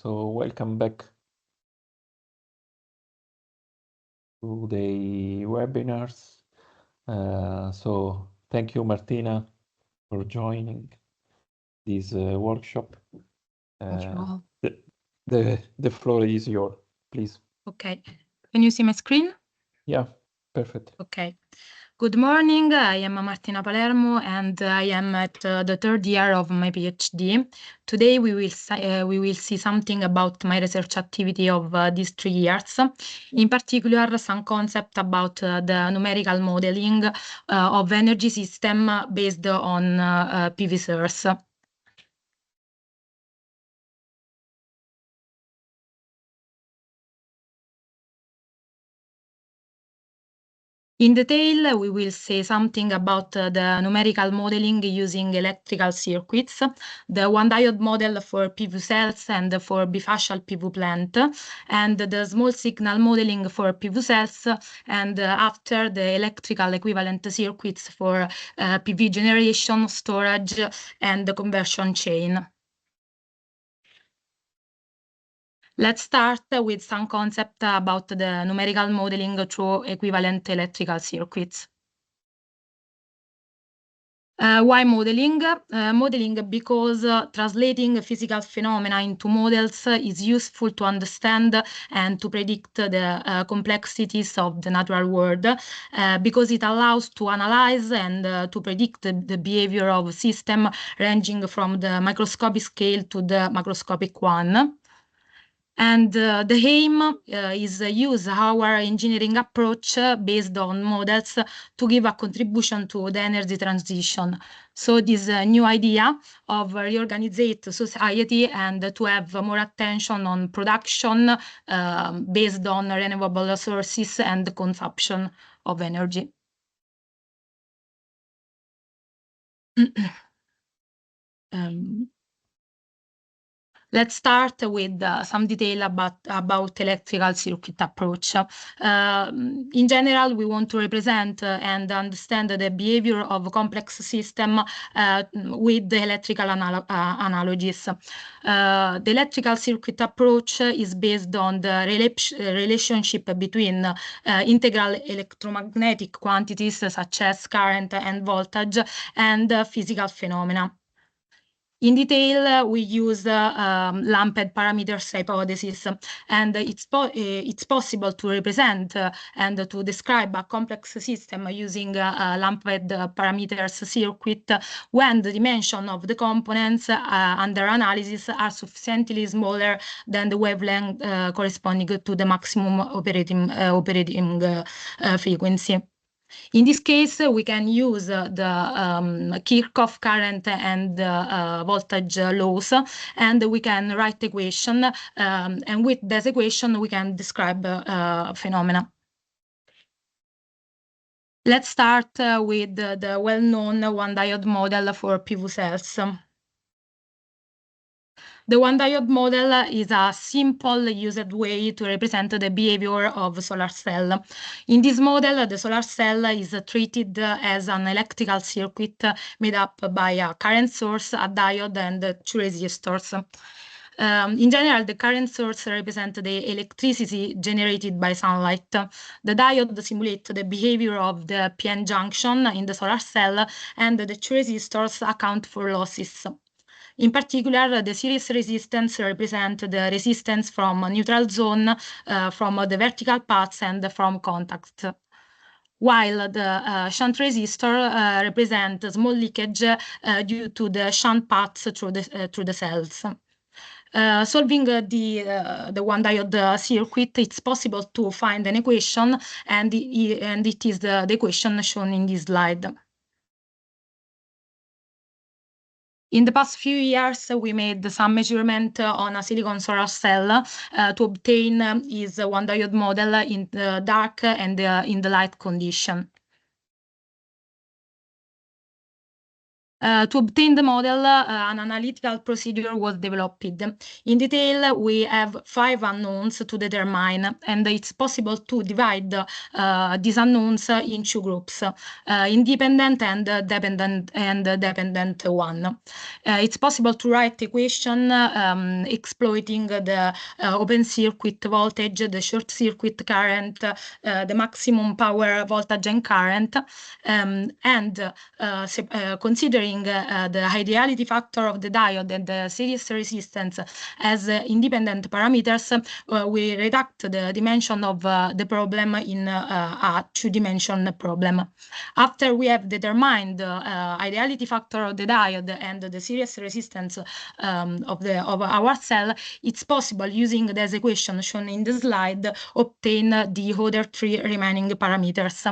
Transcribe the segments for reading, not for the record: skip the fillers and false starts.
So welcome back to the webinars. So thank you, Martina, for joining this workshop. Thank you all. The floor is yours, please. Okay. Can you see my screen? Yeah, perfect. Okay. Good morning. I am Martina Palermo, and I am at the third year of my PhD. Today we will see something about my research activity of these 3 years. In particular, some concept about the numerical modeling of energy system based on PV source. In detail, we will say something about the numerical modeling using electrical circuits, the one-diode model for PV cells and for bifacial PV plant, and the small signal modeling for PV cells, and after the electrical equivalent circuits for PV generation, storage, and the conversion chain. Let's start with some concept about the numerical modeling through equivalent electrical circuits. Why modeling? Modeling because translating physical phenomena into models is useful to understand and to predict the complexities of the natural world, because it allows to analyze and to predict the behavior of a system ranging from the microscopic scale to the macroscopic one. And the aim is use our engineering approach based on models to give a contribution to the energy transition. So this new idea of reorganizate society and to have more attention on production based on renewable sources and consumption of energy. Let's start with some detail about electrical circuit approach. In general, we want to represent and understand the behavior of complex system with the electrical analogies. The electrical circuit approach is based on the relationship between integral electromagnetic quantities such as current and voltage and physical phenomena. In detail, we use lumped parameters hypothesis, and it's possible to represent and to describe a complex system using lumped parameters circuit when the dimension of the components under analysis are sufficiently smaller than the wavelength corresponding to the maximum operating frequency. In this case, we can use the Kirchhoff current and voltage laws, and we can write equation, and with this equation, we can describe phenomena. Let's start with the well-known one-diode model for PV cells. The one-diode model is a simple used way to represent the behavior of a solar cell. In this model, the solar cell is treated as an electrical circuit made up by a current source, a diode, and 2 resistors. In general, the current source represents the electricity generated by sunlight. The diode simulates the behavior of the p-n junction in the solar cell, and the 2 resistors account for losses. In particular, the series resistance represents the resistance from a neutral zone, from the vertical paths, and from contacts, while the shunt resistor represents small leakage due to the shunt paths through the cells. Solving the one-diode circuit, it's possible to find an equation, and it is the equation shown in this slide. In the past few years, we made some measurement on a silicon solar cell to obtain its one-diode model in the dark and in the light condition. To obtain the model, an analytical procedure was developed. In detail, we have 5 unknowns to determine, and it's possible to divide these unknowns in 2 groups, independent and dependent one. It's possible to write the equation exploiting the open circuit voltage, the short circuit current, the maximum power voltage and current, and considering the ideality factor of the diode and the series resistance as independent parameters, we reduct the dimension of the problem in a 2-dimension problem. After we have determined the ideality factor of the diode and the series resistance of our cell, it's possible, using this equation shown in the slide, obtain the other 3 remaining parameters.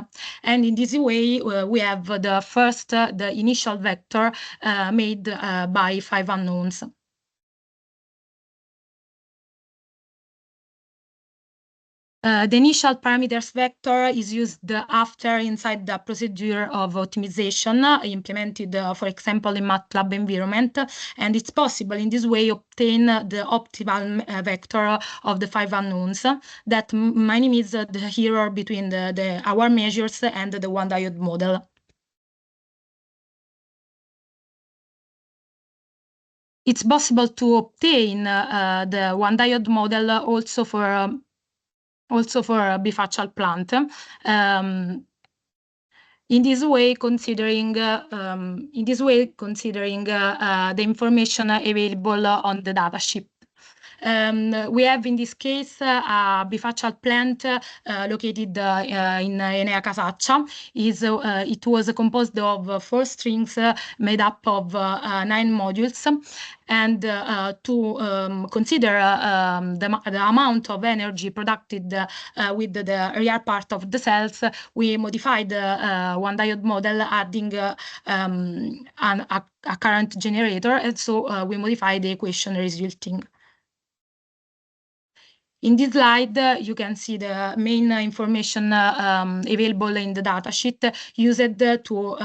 And in this way, we have the initial vector made by 5 unknowns. The initial parameters vector is used after inside the procedure of optimization implemented, for example, in MATLAB environment, and it's possible in this way obtain the optimal vector of the 5 unknowns that minimize the error between our measures and the one diode model. It's possible to obtain the one diode model also for a bifacial plant. In this way, considering the information available on the datasheet. We have in this case a bifacial plant located in ENEA Casaccia. It was composed of 4 strings made up of 9 modules. And to consider the amount of energy produced with the real part of the cells, we modified one diode model, adding a current generator, and so we modified the equation resulting. In this slide, you can see the main information available in the datasheet used to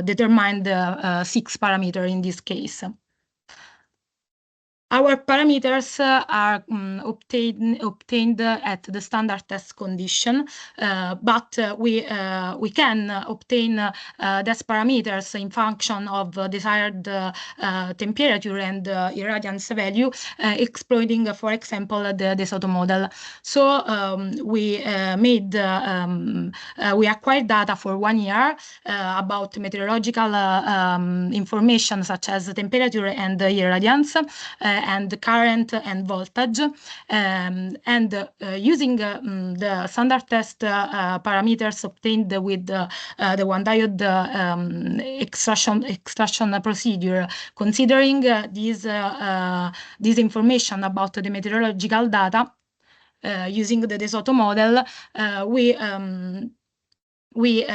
determine the 6 parameters in this case. Our parameters are obtained at the standard test condition, but we can obtain these parameters in function of desired temperature and irradiance value, exploiting, for example, the De Soto model. So we acquired data for 1 year about meteorological information such as temperature and irradiance, and current and voltage, and using the standard test parameters obtained with the one diode extraction procedure, considering this information about the meteorological data, using the De Soto model, we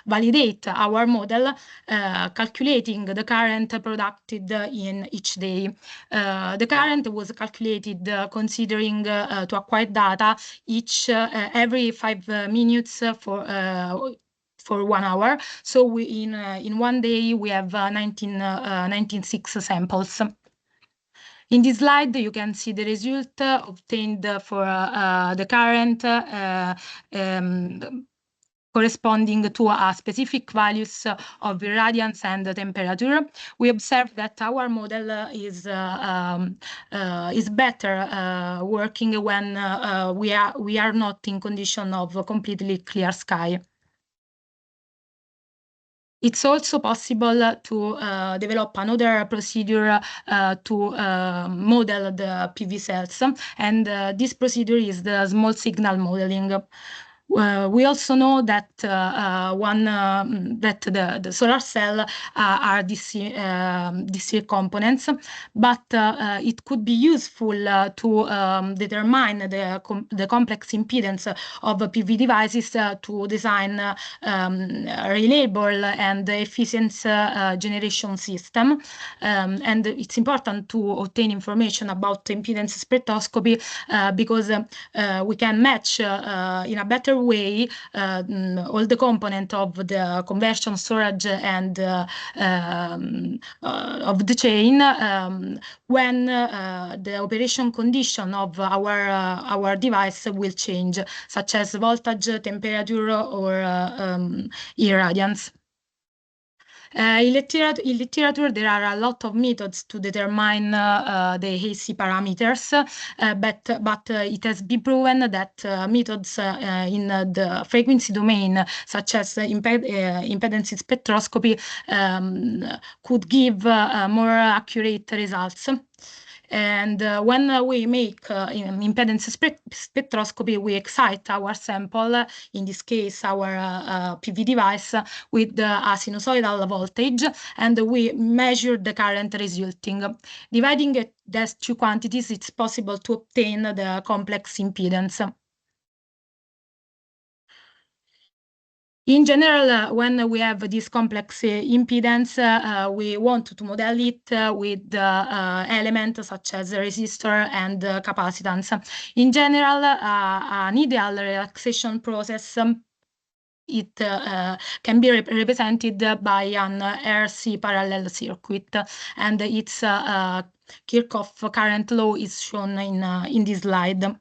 validate our model, calculating the current produced in each day. The current was calculated considering to acquire data every 5 minutes for 1 hour. So in 1 day we have 96 samples. In this slide, you can see the result obtained for the current corresponding to a specific values of irradiance and temperature. We observe that our model is better working when we are not in condition of completely clear sky. It's also possible to develop another procedure to model the PV cells, and this procedure is the small signal modeling. We also know that the solar cell are DC components, but it could be useful to determine the complex impedance of PV devices to design reliable and efficient generation system. And it's important to obtain information about impedance spectroscopy because we can match in a better other way, all the component of the conversion, storage, and of the chain, when the operation condition of our device will change, such as voltage, temperature, or irradiance. In literature, there are a lot of methods to determine the AC parameters, but it has been proven that methods in the frequency domain, such as impedance spectroscopy, could give more accurate results. And when we make impedance spectroscopy, we excite our sample, in this case our PV device, with a sinusoidal voltage, and we measure the current resulting. Dividing these two quantities, it's possible to obtain the complex impedance. In general, when we have this complex impedance, we want to model it with elements such as resistor and capacitance. In general, an ideal relaxation process it can be represented by an RC parallel circuit, and its Kirchhoff current law is shown in this slide.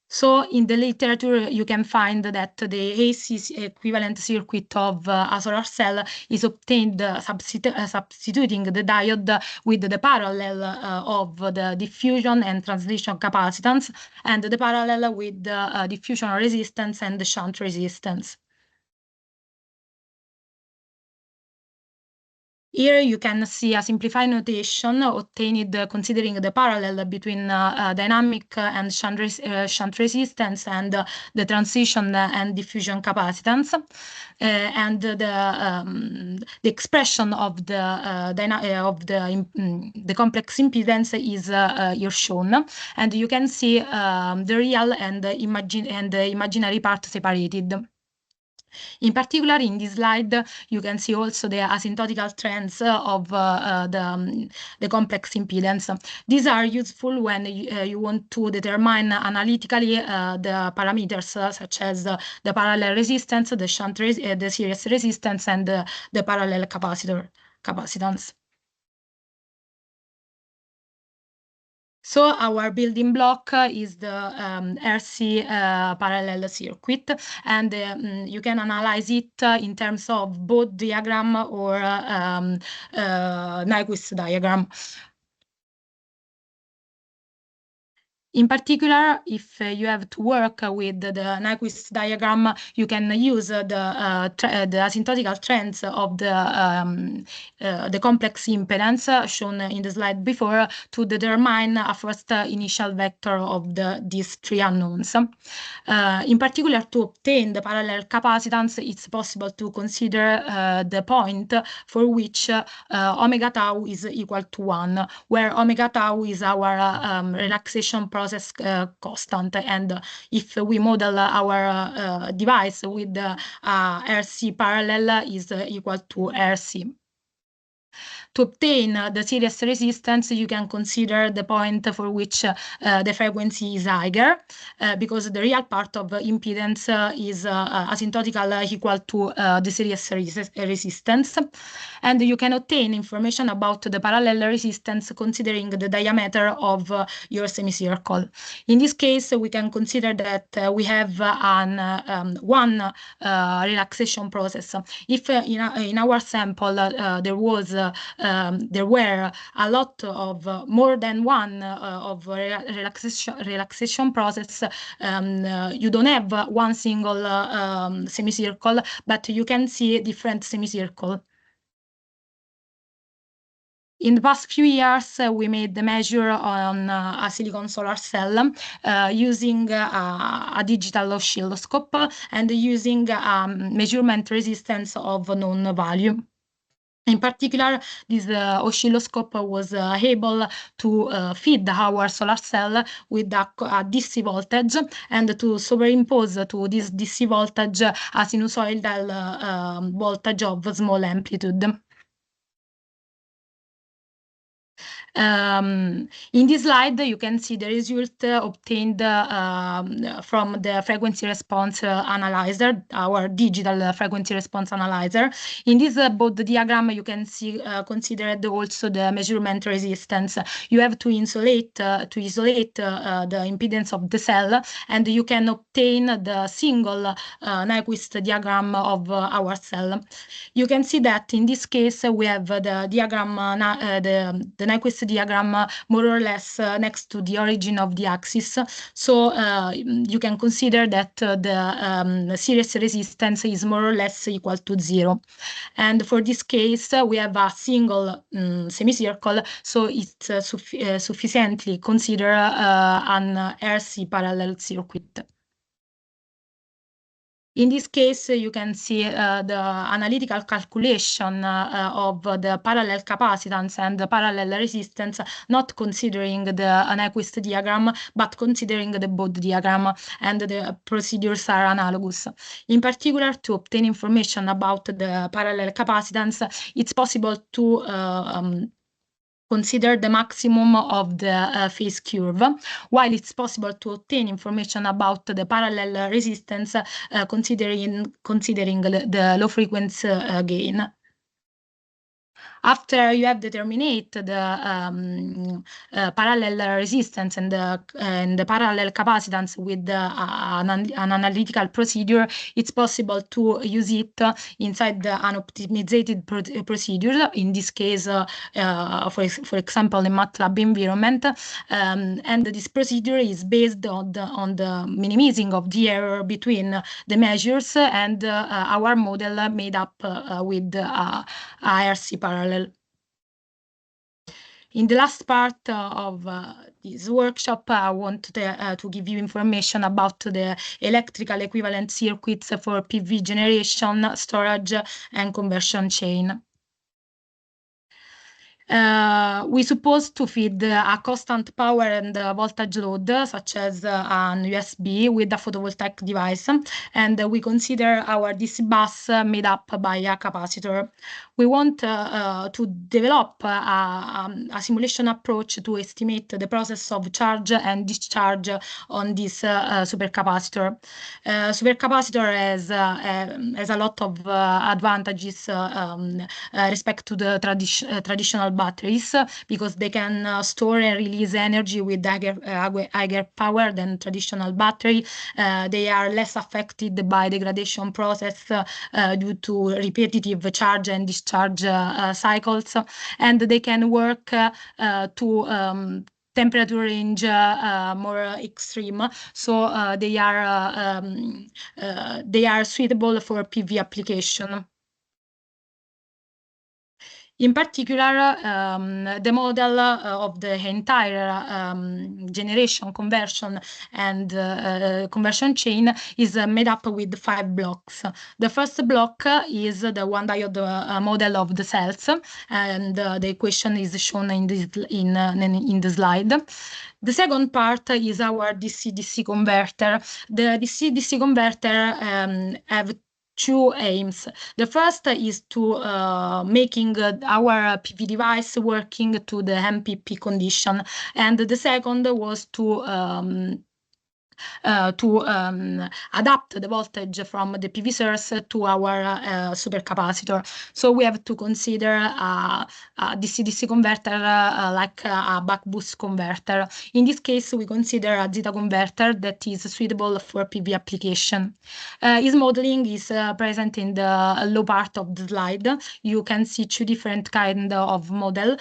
So in the literature, you can find that the AC equivalent circuit of a solar cell is obtained substituting the diode with the parallel of the diffusion and translation capacitance, and the parallel with the diffusion resistance and the shunt resistance. Here you can see a simplified notation obtained considering the parallel between dynamic and shunt resistance and the transition and diffusion capacitance. And the expression of the complex impedance is here shown, and you can see the real and the imaginary part separated. In particular, in this slide, you can see also the asymptotical trends of the complex impedance. These are useful when you want to determine analytically the parameters such as the parallel resistance, the series resistance, and the parallel capacitance. So our building block is the RC parallel circuit, and you can analyze it in terms of Bode diagram or Nyquist diagram. In particular, if you have to work with the Nyquist diagram, you can use the asymptotical trends of the complex impedance shown in the slide before to determine a first initial vector of these three unknowns. In particular, to obtain the parallel capacitance, it's possible to consider the point for which omega tau is equal to 1, where omega tau is our relaxation process constant, and if we model our device with RC parallel is equal to RC. To obtain the series resistance, you can consider the point for which the frequency is higher, because the real part of impedance is asymptotical equal to the series resistance. And you can obtain information about the parallel resistance considering the diameter of your semicircle. In this case, we can consider that we have one relaxation process. If in our sample there were a lot of more than one of relaxation process, you don't have one single semicircle, but you can see different semicircle. In the past few years, we made the measure on a silicon solar cell using a digital oscilloscope and using measurement resistance of known value. In particular, this oscilloscope was able to feed our solar cell with a DC voltage and to superimpose to this DC voltage a sinusoidal voltage of small amplitude. In this slide, you can see the result obtained from the frequency response analyzer, our digital frequency response analyzer. In this both diagram, you can see considered also the measurement resistance. You have to isolate the impedance of the cell, and you can obtain the single Nyquist diagram of our cell. You can see that in this case we have the diagram, the Nyquist diagram more or less next to the origin of the axis. So you can consider that the series resistance is more or less equal to 0. And for this case, we have a single semicircle, so it's sufficiently consider an RC parallel circuit. In this case, you can see the analytical calculation of the parallel capacitance and the parallel resistance, not considering the Nyquist diagram, but considering the Bode diagram, and the procedures are analogous. In particular, to obtain information about the parallel capacitance, it's possible to consider the maximum of the phase curve, while it's possible to obtain information about the parallel resistance considering the low frequency gain. After you have determined the parallel resistance and the parallel capacitance with an analytical procedure, it's possible to use it inside an optimized procedure. In this case, for example, in MATLAB environment, and this procedure is based on the minimizing of the error between the measures and our model made up with IRC parallel. In the last part of this workshop, I want to give you information about the electrical equivalent circuits for PV generation, storage, and conversion chain. We suppose to feed a constant power and voltage load, such as an USB with a photovoltaic device, and we consider our DC bus made up by a capacitor. We want to develop a simulation approach to estimate the process of charge and discharge on this supercapacitor. Supercapacitor has a lot of advantages respect to the traditional batteries, because they can store and release energy with higher power than traditional battery. They are less affected by degradation process due to repetitive charge and discharge cycles, and they can work to temperature range more extreme, so they are suitable for PV application. In particular, the model of the entire generation, conversion, and conversion chain is made up with 5 blocks. The first block is the one diode model of the cells, and the equation is shown in the slide. The second part is our DC-DC converter. The DC-DC converter have 2 aims. The first is to making our PV device working to the MPP condition, and the second was to adapt the voltage from the PV source to our supercapacitor. So we have to consider a DC-DC converter like a buck-boost converter. In this case, we consider a zeta converter that is suitable for PV application. Its modeling is present in the low part of the slide. You can see 2 different kinds of models,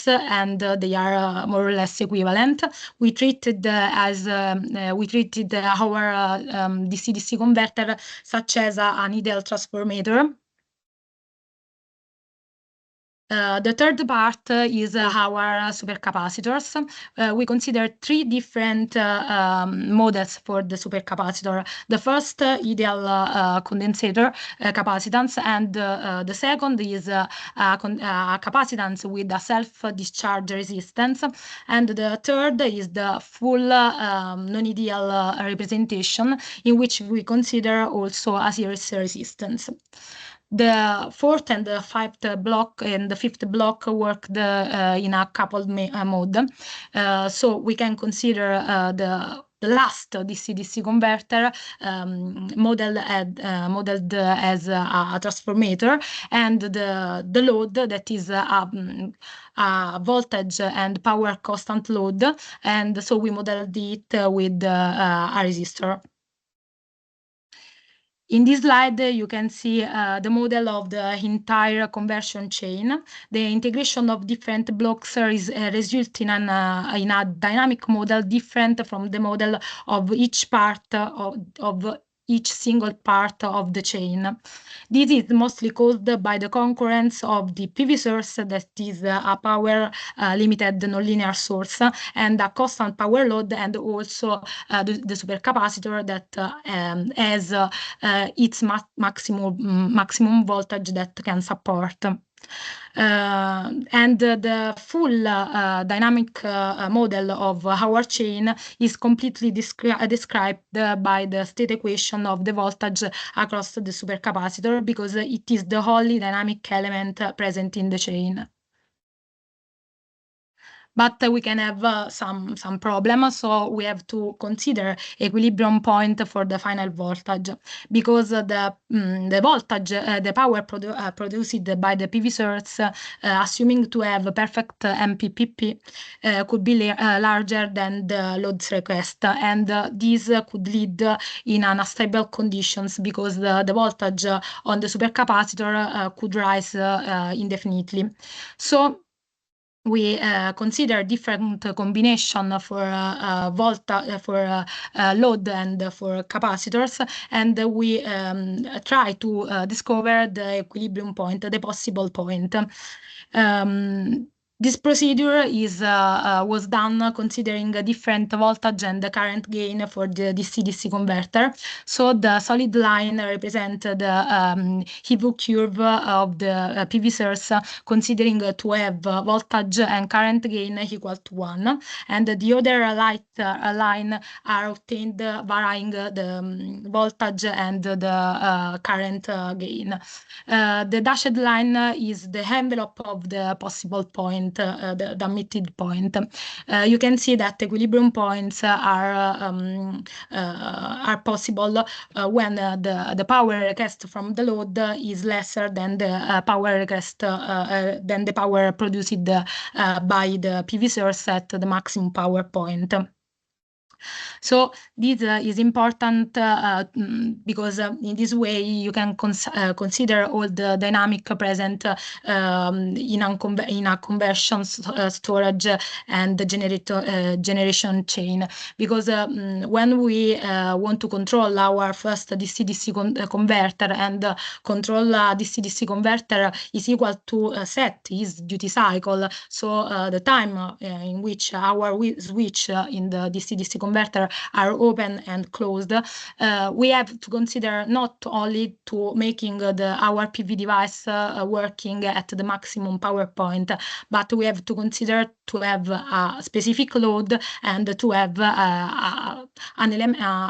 and they are more or less equivalent. We treated our DC-DC converter such as an ideal transformator. The third part is our supercapacitors. We consider 3 different models for the supercapacitor. The first, ideal condensator capacitance, and the second is a capacitance with a self-discharge resistance, and the third is the full non-ideal representation, in which we consider also a series resistance. The fourth and the fifth block and the fifth block worked in a coupled mode. So we can consider the last DC-DC converter modeled as a transformator, and the load that is a voltage and power constant load, and so we modeled it with a resistor. In this slide, you can see the model of the entire conversion chain. The integration of different blocks is resulting in a dynamic model different from the model of each part of each single part of the chain. This is mostly caused by the concurrence of the PV source, that is a power limited nonlinear source, and a constant power load, and also the supercapacitor that has its maximum voltage that can support. And the full dynamic model of our chain is completely described by the state equation of the voltage across the supercapacitor, because it is the only dynamic element present in the chain. But we can have some problems, so we have to consider equilibrium point for the final voltage, because the voltage, the power produced by the PV source, assuming to have perfect MPPT, could be larger than the load's request, and this could lead in unstable conditions, because the voltage on the supercapacitor could rise indefinitely. So we consider different combination for load and for capacitors, and we try to discover the equilibrium point, the possible point. This procedure was done considering a different voltage and the current gain for the DC-DC converter. So the solid line represents the EV curve of the PV source, considering to have voltage and current gain equal to 1, and the other light line are obtained varying the voltage and the current gain. The dashed line is the envelope of the possible point, the emitted point. You can see that equilibrium points are possible when the power request from the load is lesser than the power request than the power produced by the PV source at the maximum power point. So this is important because in this way you can consider all the dynamic present in a conversion, storage, and the generation chain. Because when we want to control our first DC-DC converter, and control a DC-DC converter is equal to set his duty cycle, so the time in which our switch in the DC-DC converter are open and closed, we have to consider not only to making our PV device working at the maximum power point, but we have to consider to have a specific load and to have a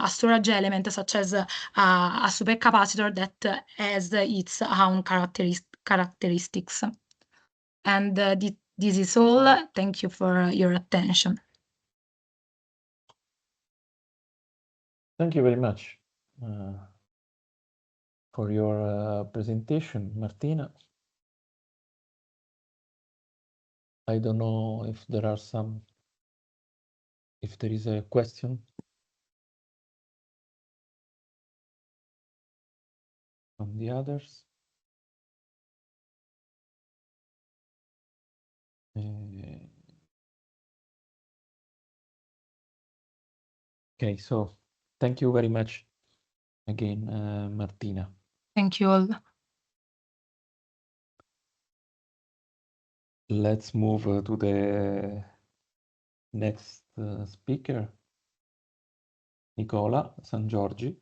storage element such as a supercapacitor that has its own characteristics. And this is all. Thank you for your attention. Thank you very much for your presentation, Martina. I don't know if there is a question from the others. Okay, so thank you very much again, Martina. Thank you all. Let's move to the next speaker, Nicola San Giorgi.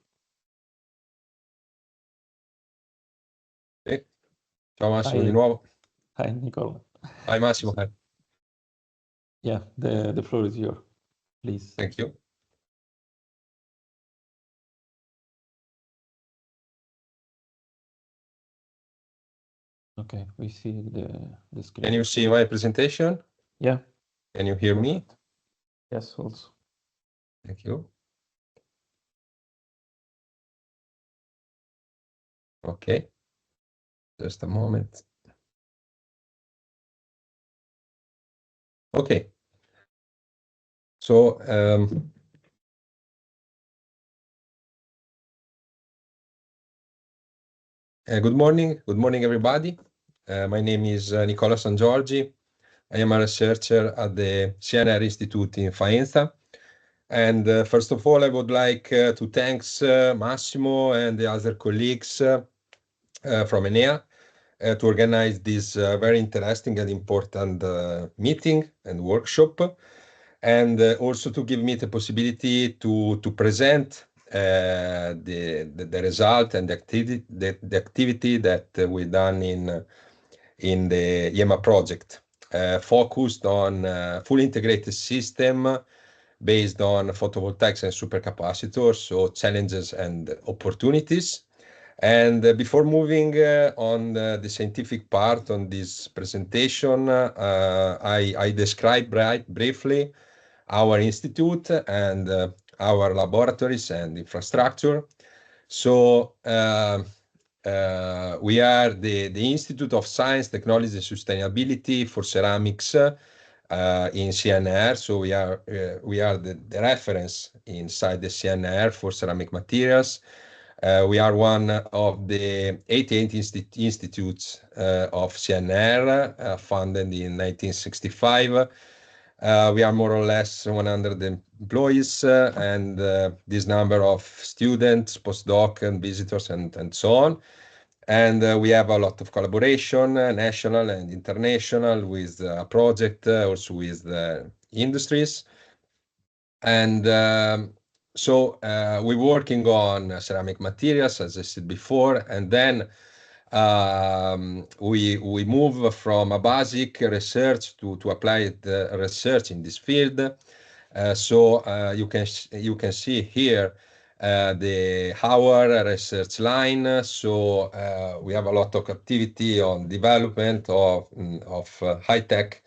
Ciao Massimo, di nuovo. Hi, Nicola. Hi Massimo. Hi. Yeah, the floor is yours, please. Thank you. Okay, we see the screen. Can you see my presentation? Yeah. Can you hear me? Perfect. Yes, also. Thank you. Okay. Just a moment. Okay. So, good morning. Good morning, everybody. My name is Nicola Sangiorgi. I am a researcher at the CNR Institute in Faenza. And first of all, I would like to thank Massimo and the other colleagues from ENEA to organize this very interesting and important meeting and workshop, and also to give me the possibility to present the result and the activity that we've done in the IEMAP project, focused on fully integrated system based on photovoltaics and supercapacitors, so challenges and opportunities. And before moving on the scientific part on this presentation, I describe briefly our institute and our laboratories and infrastructure. So we are the Institute of Science, Technology and Sustainability for Ceramics in CNR. So we are the reference inside the CNR for ceramic materials. We are one of the 88 institutes of CNR, founded in 1965. We are more or less 100 employees, and this number of students, postdoc, and visitors, and so on. And we have a lot of collaboration, national and international, with a project also with the industries. And so we're working on ceramic materials, as I said before, and then we move from a basic research to applied research in this field. So you can see here our research line. So we have a lot of activity on development of high-tech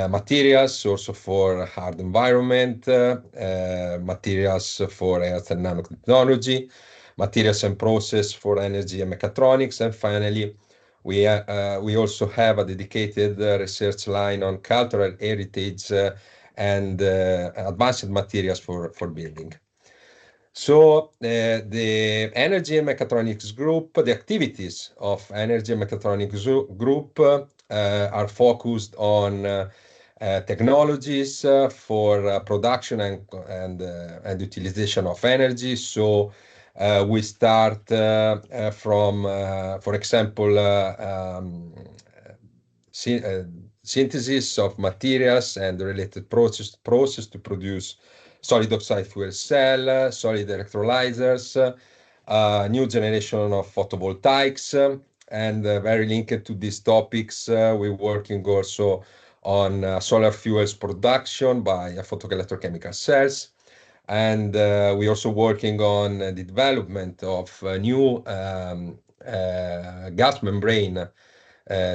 materials, also for hard environment, materials for earth and nanotechnology, materials and process for energy and mechatronics, and finally, we also have a dedicated research line on cultural heritage and advanced materials for building. So the Energy and Mechatronics Group, the activities of Energy and Mechatronics Group are focused on technologies for production and utilization of energy. So we start from, for example, synthesis of materials and the related process to produce solid oxide fuel cell, solid electrolyzers, new generation of photovoltaics, and very linked to these topics, we're working also on solar fuels production by photoelectrochemical cells. And we're also working on the development of new gas membrane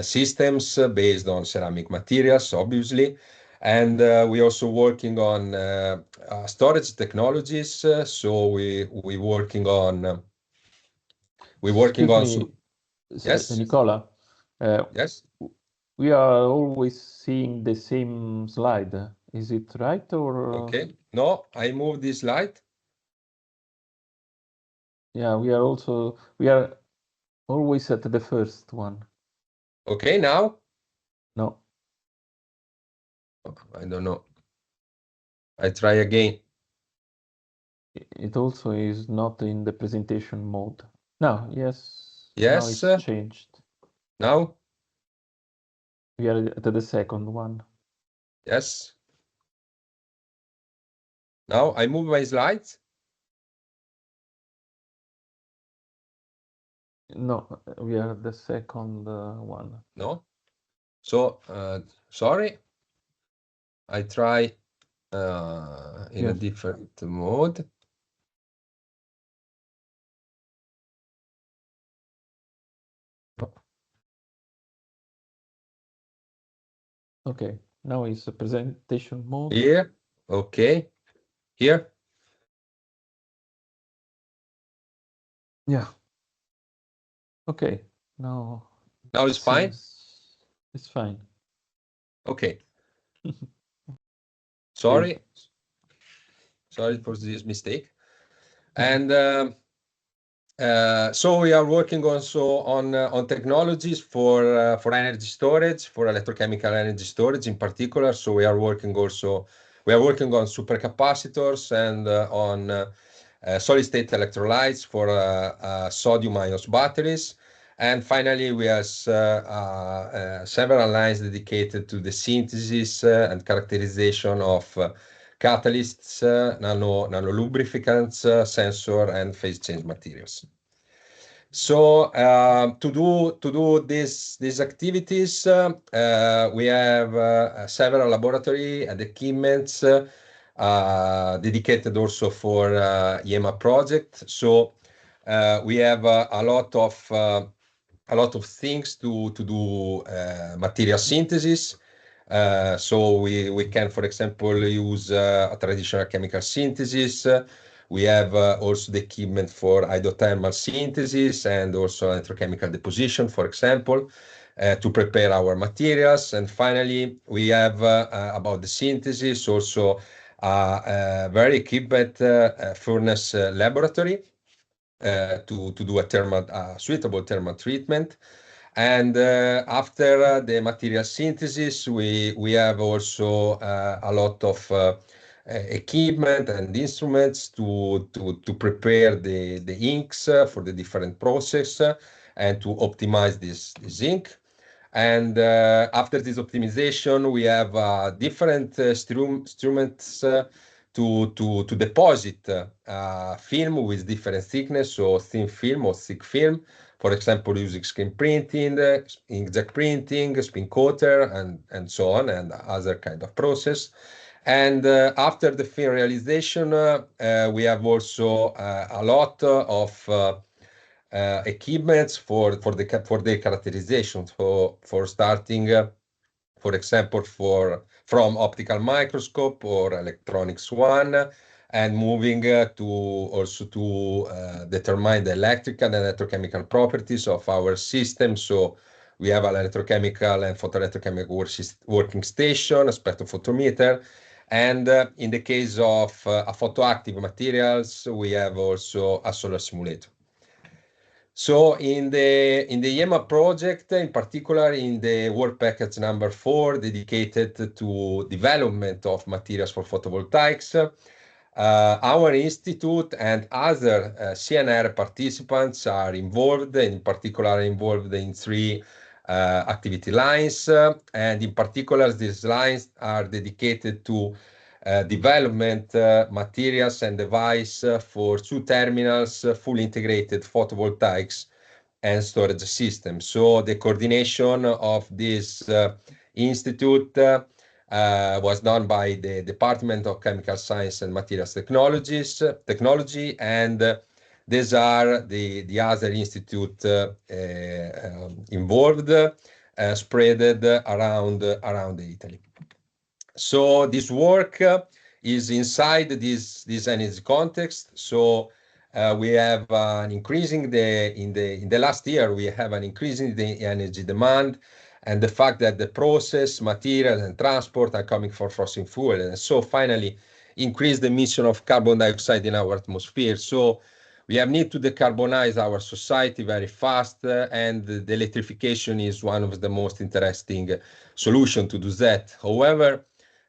systems based on ceramic materials, obviously. And we're also working on storage technologies. So we're working on Excuse me, yes, Nicola. yes. We are always seeing the same slide. Is it right or? Okay. No, I moved this slide. Yeah, we are always at the first one. Okay, now? No. I don't know. I try again. It also is not in the presentation mode. No, yes. Yes. Now it's changed. Now? We are at the second one. Yes. Now I move my slides. No, we are the second one. No. So sorry. I try in a different mode. Okay, now is a presentation mode. Here, okay. Here, Yeah. Okay, now it's fine. It's fine. Okay. Sorry for this mistake. And so we are working also on technologies for energy storage, for electrochemical energy storage in particular. So we are working on supercapacitors and on solid state electrolytes for sodium-ion batteries. And finally, we have several lines dedicated to the synthesis and characterization of catalysts, nanolubricants, sensor, and phase change materials. So to do these activities, we have several laboratory and equipments dedicated also for IEMAP project. So we have a lot of things to do material synthesis. So we can, for example, use a traditional chemical synthesis. We have also the equipment for hydrothermal synthesis and also electrochemical deposition, for example, to prepare our materials. And finally, we have about the synthesis also a very equipped furnace laboratory to do a suitable thermal treatment. And after the material synthesis, we have also a lot of equipment and instruments to prepare the inks for the different process and to optimize this ink. And after this optimization, we have different instruments to deposit film with different thickness, so thin film or thick film. For example, using screen printing, inkjet printing, spin coater, and so on, and other kind of process. And after the film realization, we have also a lot of equipments for the characterization. So for starting, for example, from optical microscope or electronics one, and moving to determine the electrical and electrochemical properties of our system. So we have an electrochemical and photoelectrochemical working station, a spectrophotometer, and in the case of photoactive materials, we have also a solar simulator. So in the IEMAP project, in particular in the work package number 4, dedicated to development of materials for photovoltaics, our institute and other CNR participants are involved, in particular involved in 3 activity lines, and in particular these lines are dedicated to development materials and device for 2 terminals, fully integrated photovoltaics and storage system. So the coordination of this institute was done by the Department of Chemical Science and Materials Technology, and these are the other institute involved, spread around Italy. So this work is inside this energy context. So we have an increasing in the last year, we have an increasing the energy demand, and the fact that the process, material, and transport are coming from fossil fuel, and so finally increase the emission of carbon dioxide in our atmosphere. So we have need to decarbonize our society very fast, and the electrification is one of the most interesting solution to do that. However,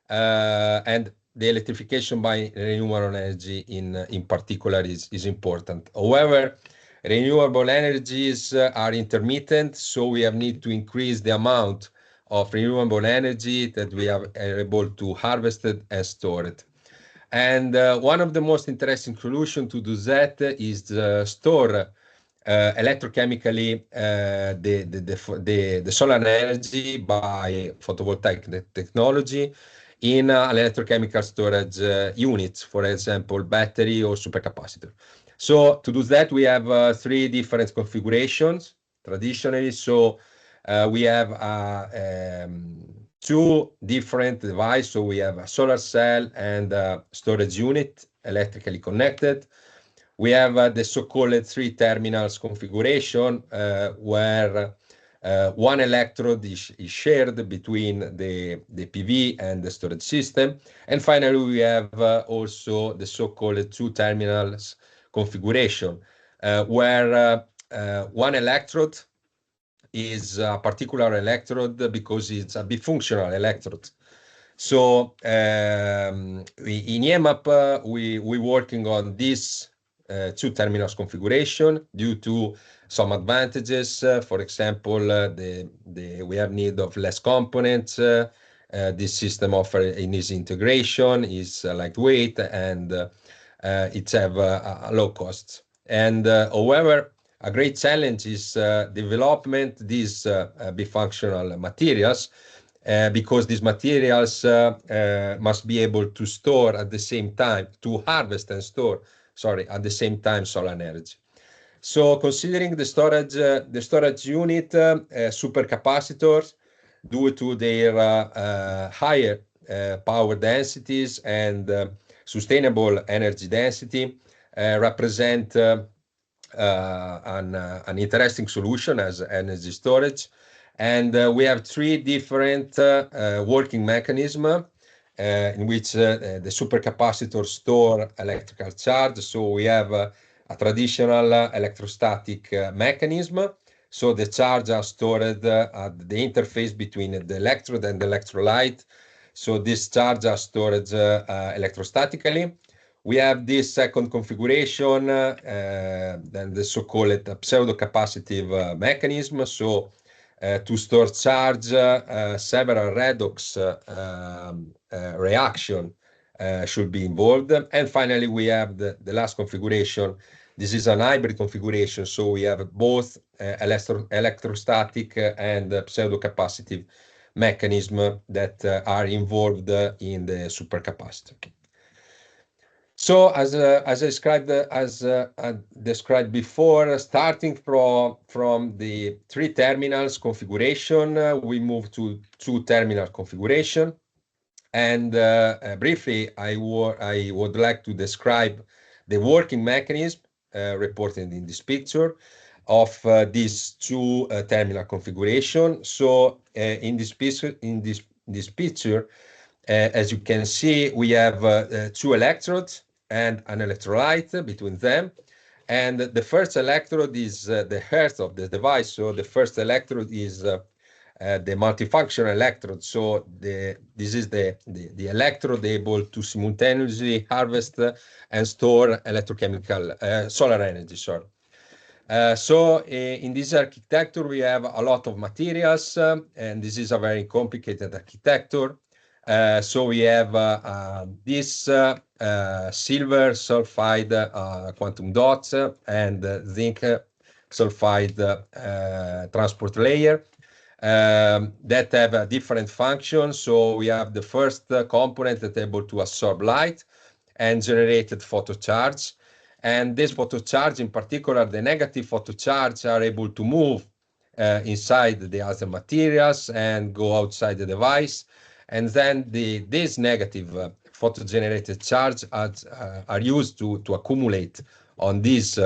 and the electrification by renewable energy in particular is important. However, renewable energies are intermittent, so we have need to increase the amount of renewable energy that we are able to harvest and store it. And one of the most interesting solutions to do that is store electrochemically the solar energy by photovoltaic technology in an electrochemical storage units, for example, battery or supercapacitor. So to do that, we have 3 different configurations traditionally. So we have two different devices. So we have a solar cell and a storage unit electrically connected. We have the so-called three terminals configuration, where one electrode is shared between the PV and the storage system. And finally, we have also the so-called two terminals configuration, where one electrode is a particular electrode because it's a bifunctional electrode. So in IEMAP, we're working on this two terminals configuration due to some advantages. For example, we have need of less components. This system offers an easy integration, is lightweight, and it have a low cost. And however, a great challenge is development these bifunctional materials, because these materials must be able to store at the same time, to harvest and store, sorry, at the same time solar energy. So considering the storage unit, supercapacitors, due to their higher power densities and sustainable energy density, represent an interesting solution as energy storage. And we have three different working mechanisms in which the supercapacitors store electrical charge. So we have a traditional electrostatic mechanism. So the charge are stored at the interface between the electrode and the electrolyte. So this charge are stored electrostatically. We have this second configuration, then the so-called pseudo-capacitive mechanism. So to store charge, several redox reaction should be involved. And finally, we have the last configuration. This is an hybrid configuration. So we have both electrostatic and pseudo-capacitive mechanism that are involved in the supercapacitor. So as I described before, starting from the three terminals configuration, we move to two terminal configuration. And briefly, I would like to describe the working mechanism reported in this picture of these two terminal configuration. So in this picture, as you can see, we have two electrodes and an electrolyte between them. And the first electrode is the heart of the device. So the first electrode is the multifunctional electrode. So this is the electrode able to simultaneously harvest and store electrochemical solar energy. Sorry. So in this architecture, we have a lot of materials, and this is a very complicated architecture. So we have this silver sulfide quantum dots and zinc sulfide transport layer that have a different function. So we have the first component that is able to absorb light and generated photocharge. And this photocharge, in particular, the negative photocharge, are able to move inside the other materials and go outside the device. And then these negative photo-generated charge are used to accumulate on this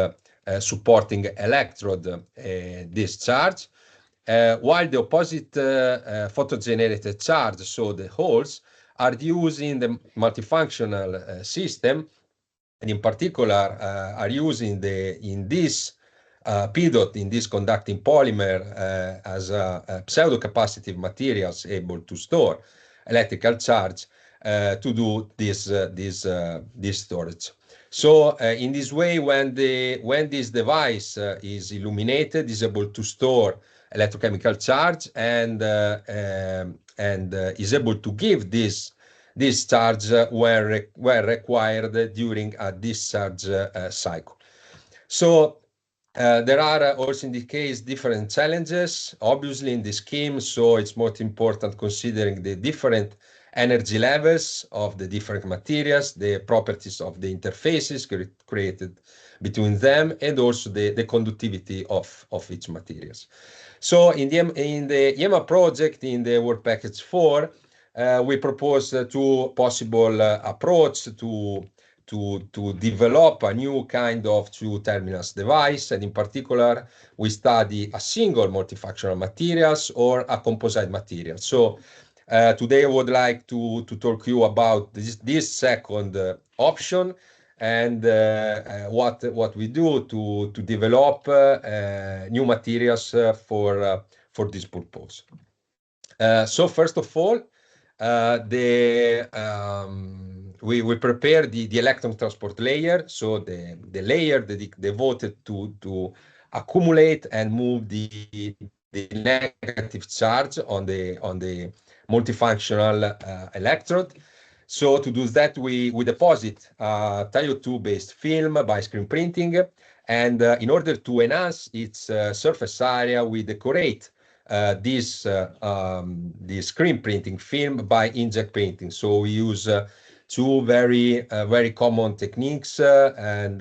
supporting electrode this charge, while the opposite photo-generated charge, so the holes, are used in the multifunctional system, and in particular are used in this PDOT, in this conducting polymer, as a pseudo-capacitive materials able to store electrical charge to do this storage. So in this way, when this device is illuminated, is able to store electrochemical charge and is able to give this charge where required during a discharge cycle. So there are also in this case different challenges, obviously, in the scheme. So it's most important considering the different energy levels of the different materials, the properties of the interfaces created between them, and also the conductivity of each materials. So in the IEMAP project, in the work package 4, we propose two possible approach to develop a new kind of two terminals device, and in particular, we study a single multifunctional materials or a composite material. So today I would like to talk to you about this second option, and what we do to develop new materials for this purpose. So first of all, we prepare the electron transport layer, so the layer devoted to accumulate and move the negative charge on the multifunctional electrode. So to do that, we deposit TiO2 based film by screen printing, and in order to enhance its surface area, we decorate this screen printing film by inkjet painting. So we use two very common techniques and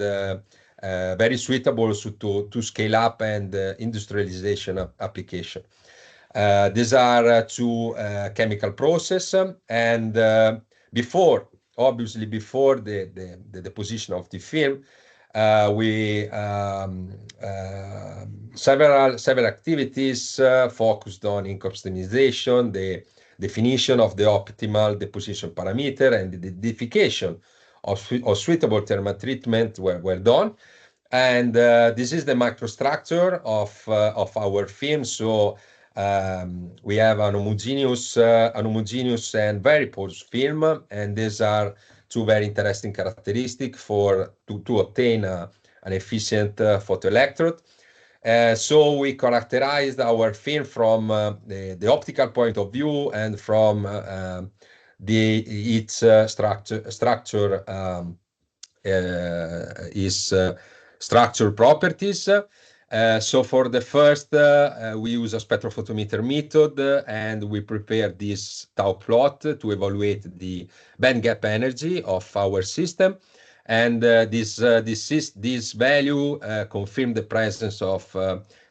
very suitable also to scale up and industrialization application. These are two chemical process, and obviously before the deposition of the film, we several activities focused on ink optimization, the definition of the optimal deposition parameter, and the identification of suitable thermal treatment were done. And this is the microstructure of our film. So we have an homogeneous and very porous film, and these are two very interesting characteristics to obtain an efficient photoelectrode. So we characterized our film from the optical point of view and from its structure properties. So for the first, we use a spectrophotometer method, and we prepare this tau plot to evaluate the band gap energy of our system. And this value confirm the presence of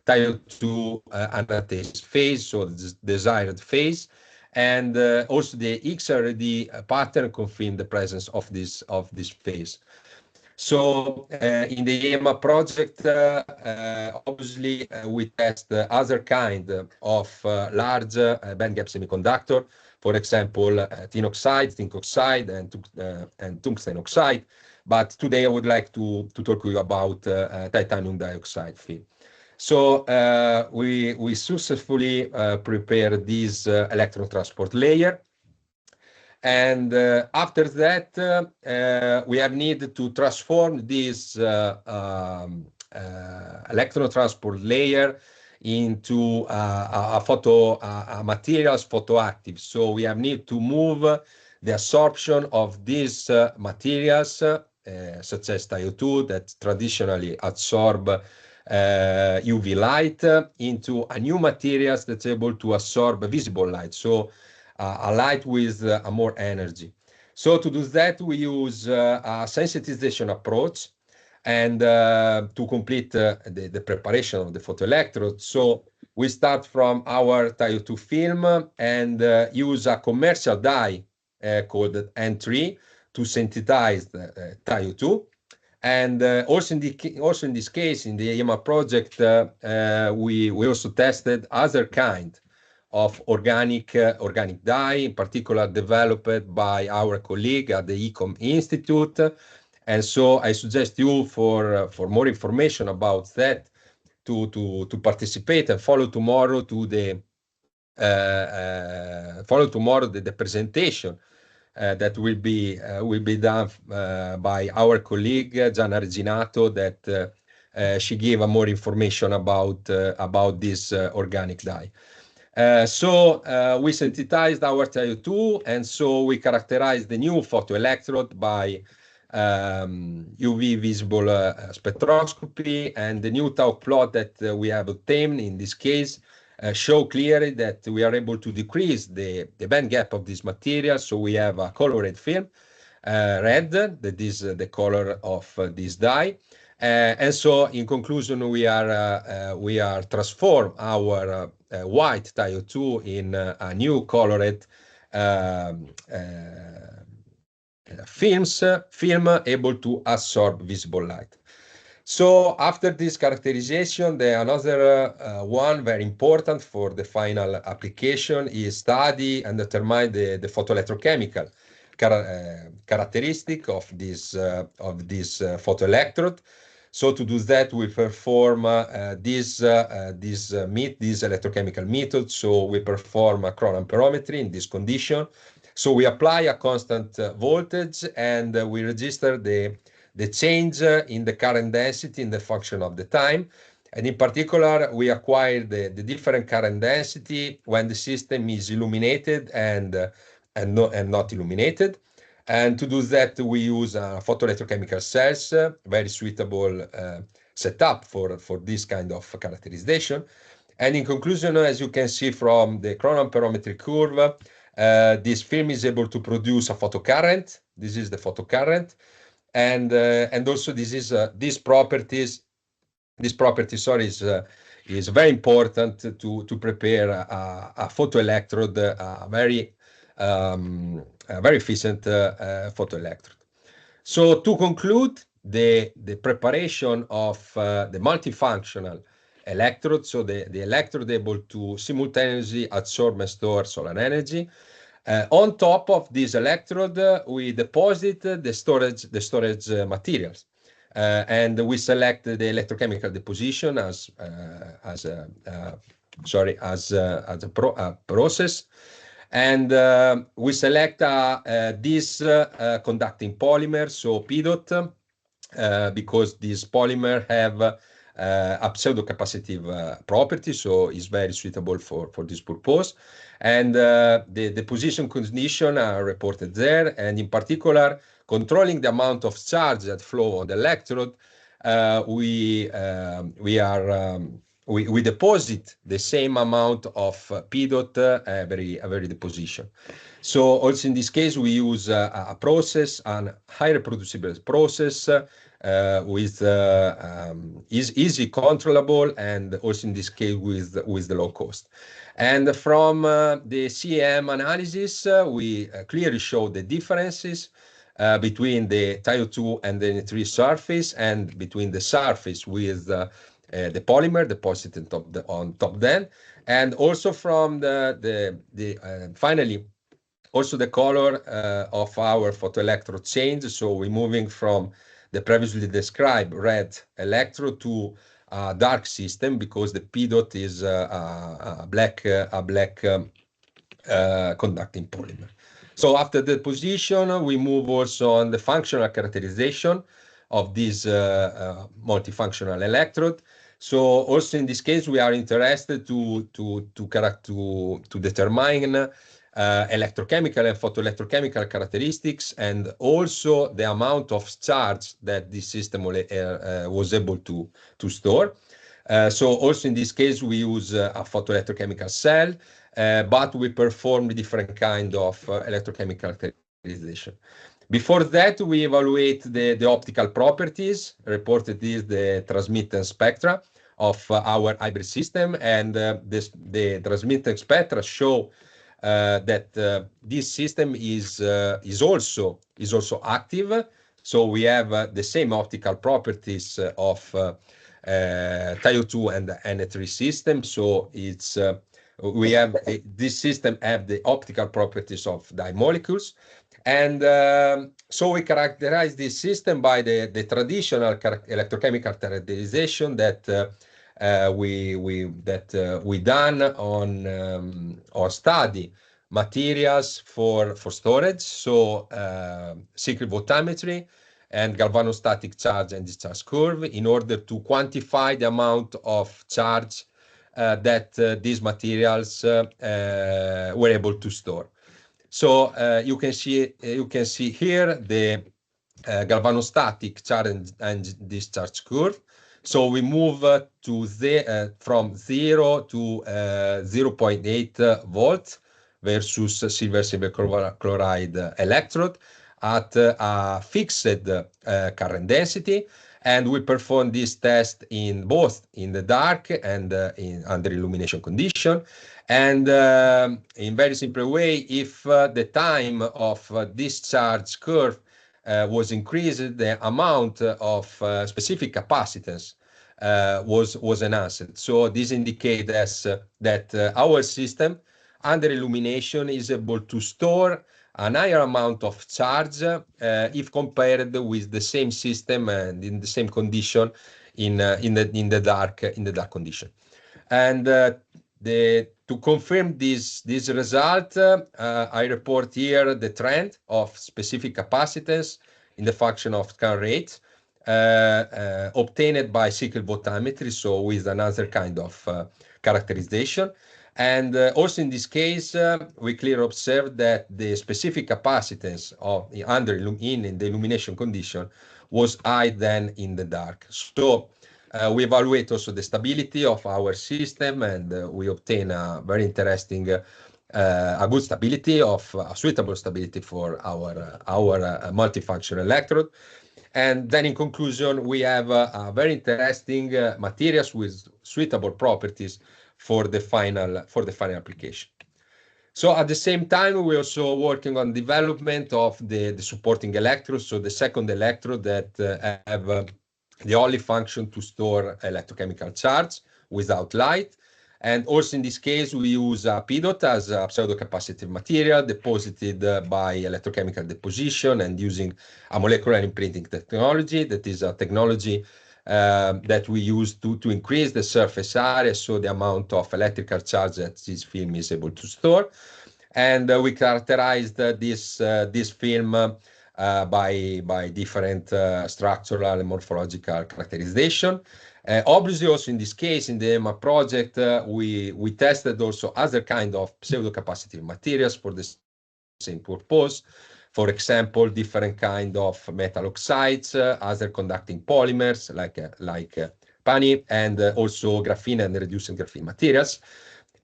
TiO2 anatase phase, so the desired phase, and also the XRD pattern confirm the presence of this phase. So in the IEMAP project, obviously we test other kind of large bandgap semiconductor, for example, tin oxide, zinc oxide, and tungsten oxide. But today I would like to talk to you about titanium dioxide film. So we successfully prepared this electron transport layer. And after that, we have needed to transform this electron transport layer into a materials photoactive. So we have need to move the absorption of these materials, such as TiO2, that traditionally absorb UV light, into a new materials that's able to absorb visible light. So a light with more energy. So to do that, we use a sensitization approach, and to complete the preparation of the photoelectrode. So we start from our TiO2 film and use a commercial dye called N3 to synthesize the TiO2. And also in this case, in the IEMAP project, we also tested other kind of organic dye, in particular developed by our colleague at the Ecom Institute. And so I suggest you for more information about that to participate and follow tomorrow the presentation that will be done by our colleague Gianna Reginato, that she gave more information about this organic dye. So we synthesized our TiO2, and so we characterized the new photoelectrode by UV visible spectroscopy, and the new tau plot that we have obtained in this case show clearly that we are able to decrease the band gap of this material. So we have a colored film, red, that is the color of this dye. And so in conclusion, we are transform our white TiO2 in a new colored film able to absorb visible light. So after this characterization, another one very important for the final application is study and determine the photoelectrochemical characteristic of this photoelectrode. So to do that, we perform this electrochemical method. So we perform a chronon amperometry in this condition. So we apply a constant voltage and we register the change in the current density in the function of the time. And in particular, we acquire the different current density when the system is illuminated and not illuminated. And to do that, we use photoelectrochemical cells, very suitable setup for this kind of characterization. And in conclusion, as you can see from the chronon amperometry curve, this film is able to produce a photocurrent. This is the photocurrent. And also this property is very important to prepare a photoelectrode, very efficient photoelectrode. So to conclude, the preparation of the multifunctional electrode, so the electrode able to simultaneously absorb and store solar energy. On top of this electrode, we deposit the storage materials, and we select the electrochemical deposition as a process, and we select this conducting polymer, so PDOT, because this polymer have a pseudocapacitive property, so it's very suitable for this purpose. And the deposition conditions are reported there, and in particular, controlling the amount of charge that flow on the electrode, we deposit the same amount of PDOT every deposition. So also in this case, we use a process, a high reproducible process with is easy controllable, and also in this case with the low cost. And from the CEM analysis, we clearly show the differences between the TiO2 and the NA3 surface, and between the surface with the polymer deposited on top then, and also from finally also the color of our photoelectrode change. So we're moving from the previously described red electrode to a dark system, because the PDOT is a black conducting polymer. So after the deposition, we move also on the functional characterization of this multifunctional electrode. So also in this case, we are interested to determine electrochemical and photoelectrochemical characteristics, and also the amount of charge that this system was able to store. So also in this case, we use a photoelectrochemical cell, but we perform different kind of electrochemical characterization. Before that, we evaluate the optical properties. Reported is the transmittance spectra of our hybrid system, and the transmittance spectra show that this system is also active. So we have the same optical properties of TiO2 and the NA3 system. So it's we have this system have the optical properties of the molecules, and so we characterize this system by the traditional electrochemical characterization that we done on or study materials for storage, so secret voltammetry and galvanostatic charge and discharge curve, in order to quantify the amount of charge that these materials were able to store. So you can see here the galvanostatic charge and discharge curve. So we move from 0 to 0.8 volt versus silver chloride electrode at a fixed current density. And we perform this test in both in the dark and in under illumination condition. And in very simple way, if the time of discharge curve was increased, the amount of specific capacitance was enhanced. So this indicates that our system under illumination is able to store a higher amount of charge if compared with the same system and in the same condition in the dark condition. And to confirm this result, I report here the trend of specific capacitance in the function of scan rate obtained by cyclic voltammetry, so with another kind of characterization. And also in this case, we clearly observe that the specific capacitance of the in the illumination condition was higher than in the dark. So we evaluate also the stability of our system, and we obtain a very interesting, a good stability of a suitable stability for our multifunction electrode. And then in conclusion, we have a very interesting materials with suitable properties for the final application. So at the same time, we're also working on development of the supporting electrodes. So the second electrode that have the only function to store electrochemical charge without light. And also in this case, we use a PDOT as a pseudocapacitive material deposited by electrochemical deposition and using a molecular imprinting technology. That is a technology that we use to increase the surface area, so the amount of electrical charge that this film is able to store. And we characterized this film by different structural and morphological characterization. Obviously, also in this case, in the ENEA project, we tested also other kind of pseudocapacitive materials for the same purpose. For example, different kind of metal oxides, other conducting polymers like PANI, and also graphene and reducing graphene materials.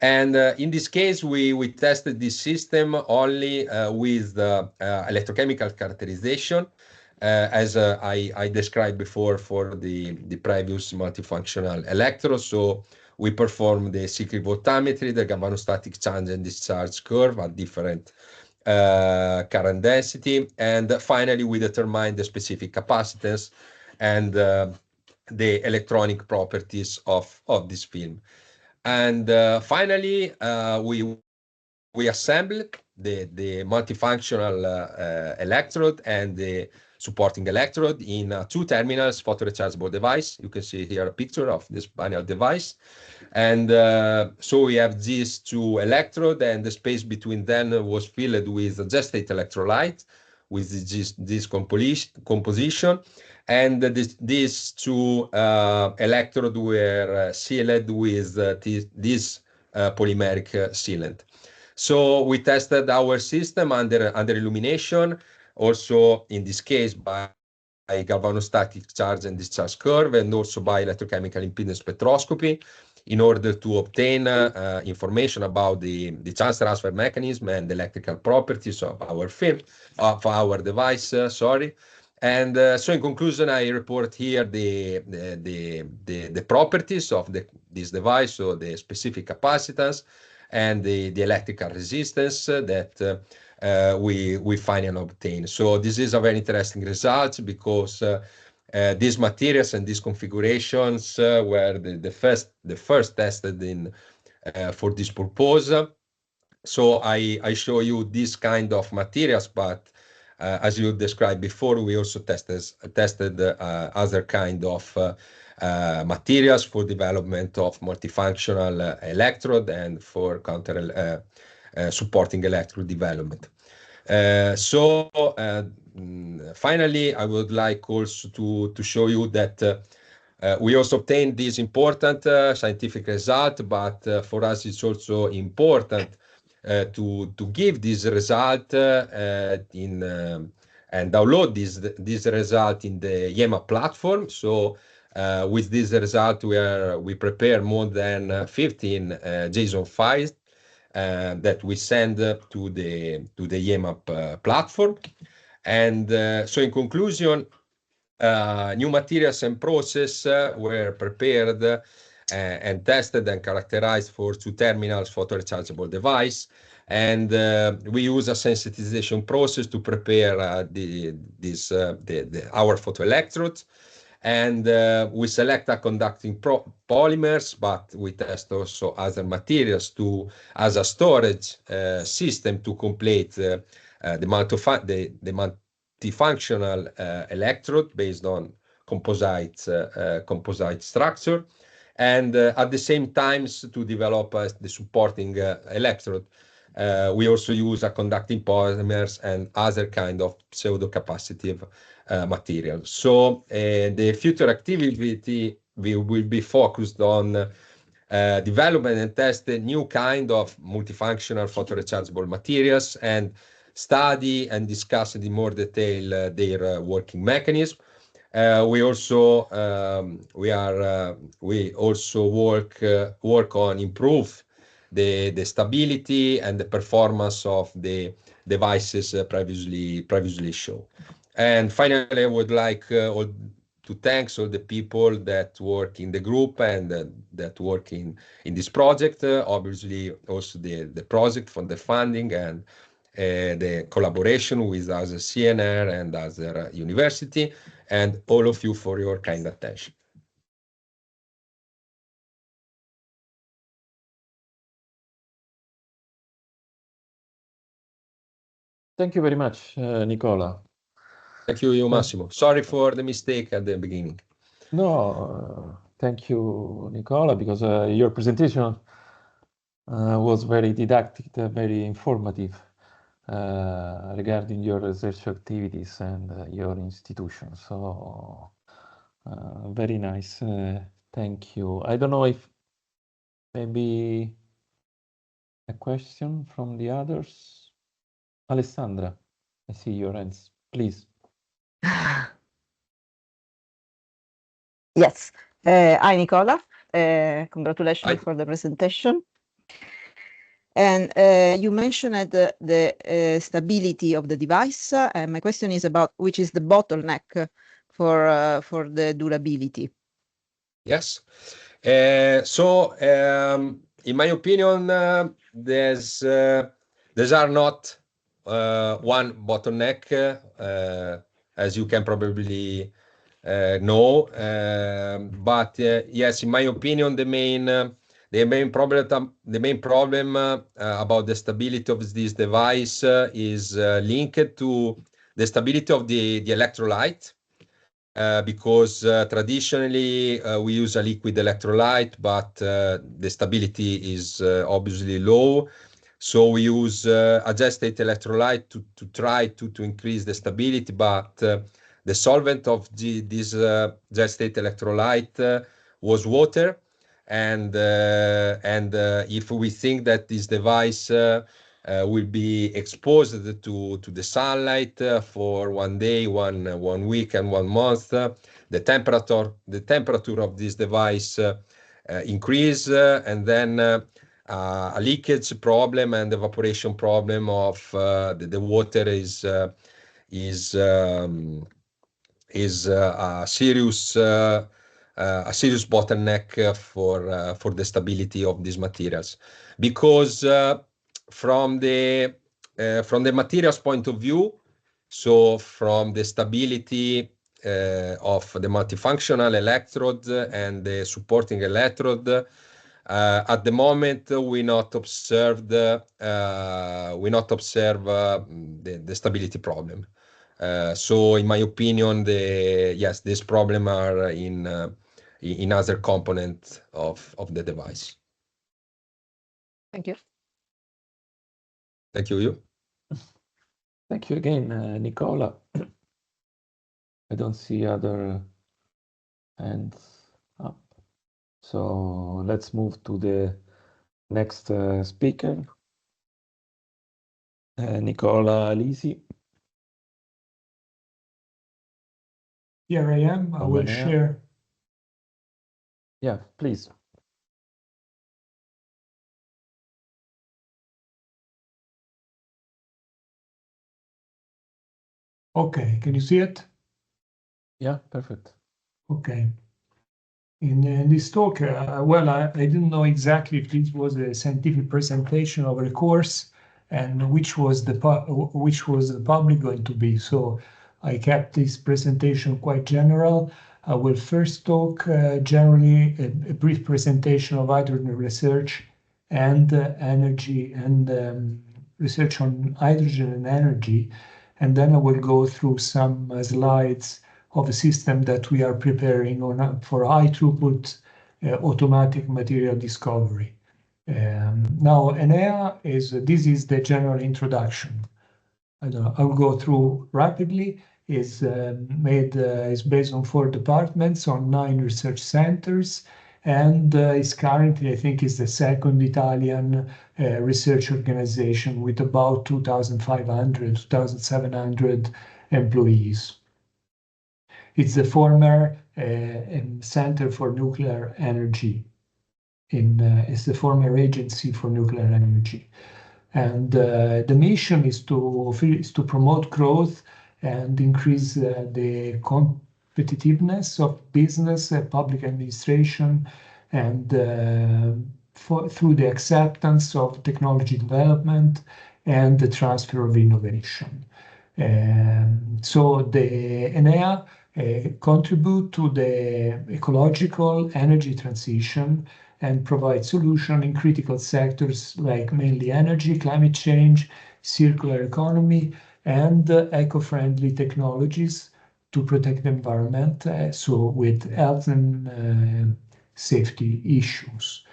And in this case, we tested this system only with electrochemical characterization, as I described before for the previous multifunctional electrode. So we performed the cyclic voltammetry, the galvanostatic change and discharge curve at different current density. And finally, we determined the specific capacitance and the electronic properties of this film. And finally, we assembled the multifunctional electrode and the supporting electrode in 2 terminals photorechargeable device. You can see here a picture of this panel device. And so we have these 2 electrodes, and the space between them was filled with just 8 electrolytes with this composition. And these 2 electrodes were sealed with this polymeric sealant. So we tested our system under illumination, also in this case by galvanostatic charge and discharge curve, and also by electrochemical impedance spectroscopy, in order to obtain information about the charge transfer mechanism and electrical properties of our film, of our device. And so in conclusion, I report here the properties of this device, so the specific capacitance and the electrical resistance that we finally obtain. So this is a very interesting result, because these materials and these configurations were the first tested in for this purpose. So I show you this kind of materials, but as you described before, we also tested other kind of materials for development of multifunctional electrode and for counter supporting electrode development. So finally, I would like also to show you that we also obtained this important scientific result, but for us it's also important to give this result and download this result in the IEMAP platform. So with this result, we prepare more than 15 JSON files that we send to the IEMAP platform. And so in conclusion, New materials and process were prepared and tested and characterized for two terminals photorechargeable device. And we use a sensitization process to prepare our photoelectrodes. And we select a conducting polymers, but we test also other materials as a storage system to complete the multifunctional electrode based on composite structure. And at the same time, to develop the supporting electrode, we also use a conducting polymers and other kind of pseudo-capacitive materials. So the future activity will be focused on development and test a new kind of multifunctional photorechargeable materials and study and discuss in more detail their working mechanism. We also work on improve the stability and the performance of the devices previously shown. And finally, I would like to thank all the people that work in the group and that work in this project. Obviously, also the project for the funding and the collaboration with other CNR and other university, and all of you for your kind attention. Thank you very much, Nicola. Thank you, Massimo. Sorry for the mistake at the beginning. No, thank you, Nicola, because your presentation was very didactic, very informative regarding your research activities and your institution. So very nice. Thank you. I don't know if maybe a question from the others. Alessandra, I see your hands. Please. Yes. Hi, Nicola. Congratulations Hi. for the presentation. And you mentioned the stability of the device. My question is about which is the bottleneck for the durability. Yes. So, in my opinion, there's are not one bottleneck, as you can probably know. But yes, in my opinion, the main problem about the stability of this device is linked to the stability of the electrolyte. Because traditionally we use a liquid electrolyte, but the stability is obviously low. So we use a jet state electrolyte to try to increase the stability, but the solvent of this jet state electrolyte was water. And if we think that this device will be exposed to the sunlight for 1 day, 1 week, and 1 month, the temperature of this device increase, and then a leakage problem and evaporation problem of the water is a serious bottleneck for the stability of these materials, because from the materials point of view, so from the stability of the multifunctional electrode and the supporting electrode, at the moment we not observe the stability problem. So in my opinion, this problem are in other component of the device. Thank you. Thank you. Thank you again, Nicola. I don't see other hands up. So let's move to the next speaker, Nicola Lisi. Here I am. I will share. Yeah, please. Okay, can you see it? Yeah, perfect. Okay. In this talk, well, I didn't know exactly if this was a scientific presentation of a course and which was the public going to be. So I kept this presentation quite general. I will first talk generally a brief presentation of hydrogen research and energy and research on hydrogen and energy. And then I will go through some slides of a system that we are preparing for high throughput automatic material discovery. Now, ENEA this is the general introduction. I'll go through rapidly. Is based on 4 departments on 9 research centers, and is currently, I think, is the second Italian research organization with about 2,500, 2,700 employees. It's the former Center for Nuclear Energy. It's the former Agency for Nuclear Energy. And the mission is to promote growth and increase the competitiveness of business, public administration, and through the acceptance of technology development and the transfer of innovation. So the ENEA contribute to the ecological energy transition and provide solutions in critical sectors like mainly energy, climate change, circular economy, and eco-friendly technologies to protect the environment, so with health and safety issues.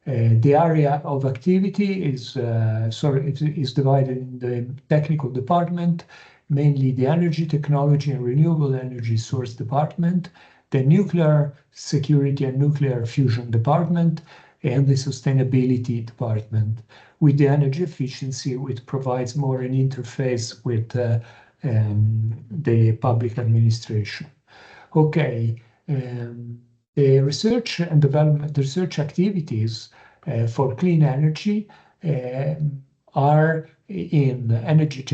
The area of activity is divided in the technical department, mainly the energy technology and renewable energy source department, the nuclear security and nuclear fusion department, and the sustainability department, with the energy efficiency, which provides more an interface with the public administration. Okay, the research and development, the research activities for clean energy are in energy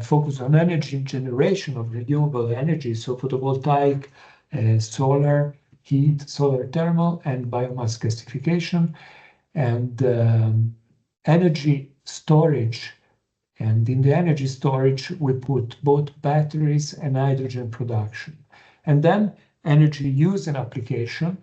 focus on energy generation of renewable energy, so photovoltaic, solar heat, solar thermal, and biomass gasification, and energy storage. And in the energy storage, we put both batteries and hydrogen production. And then energy use and application,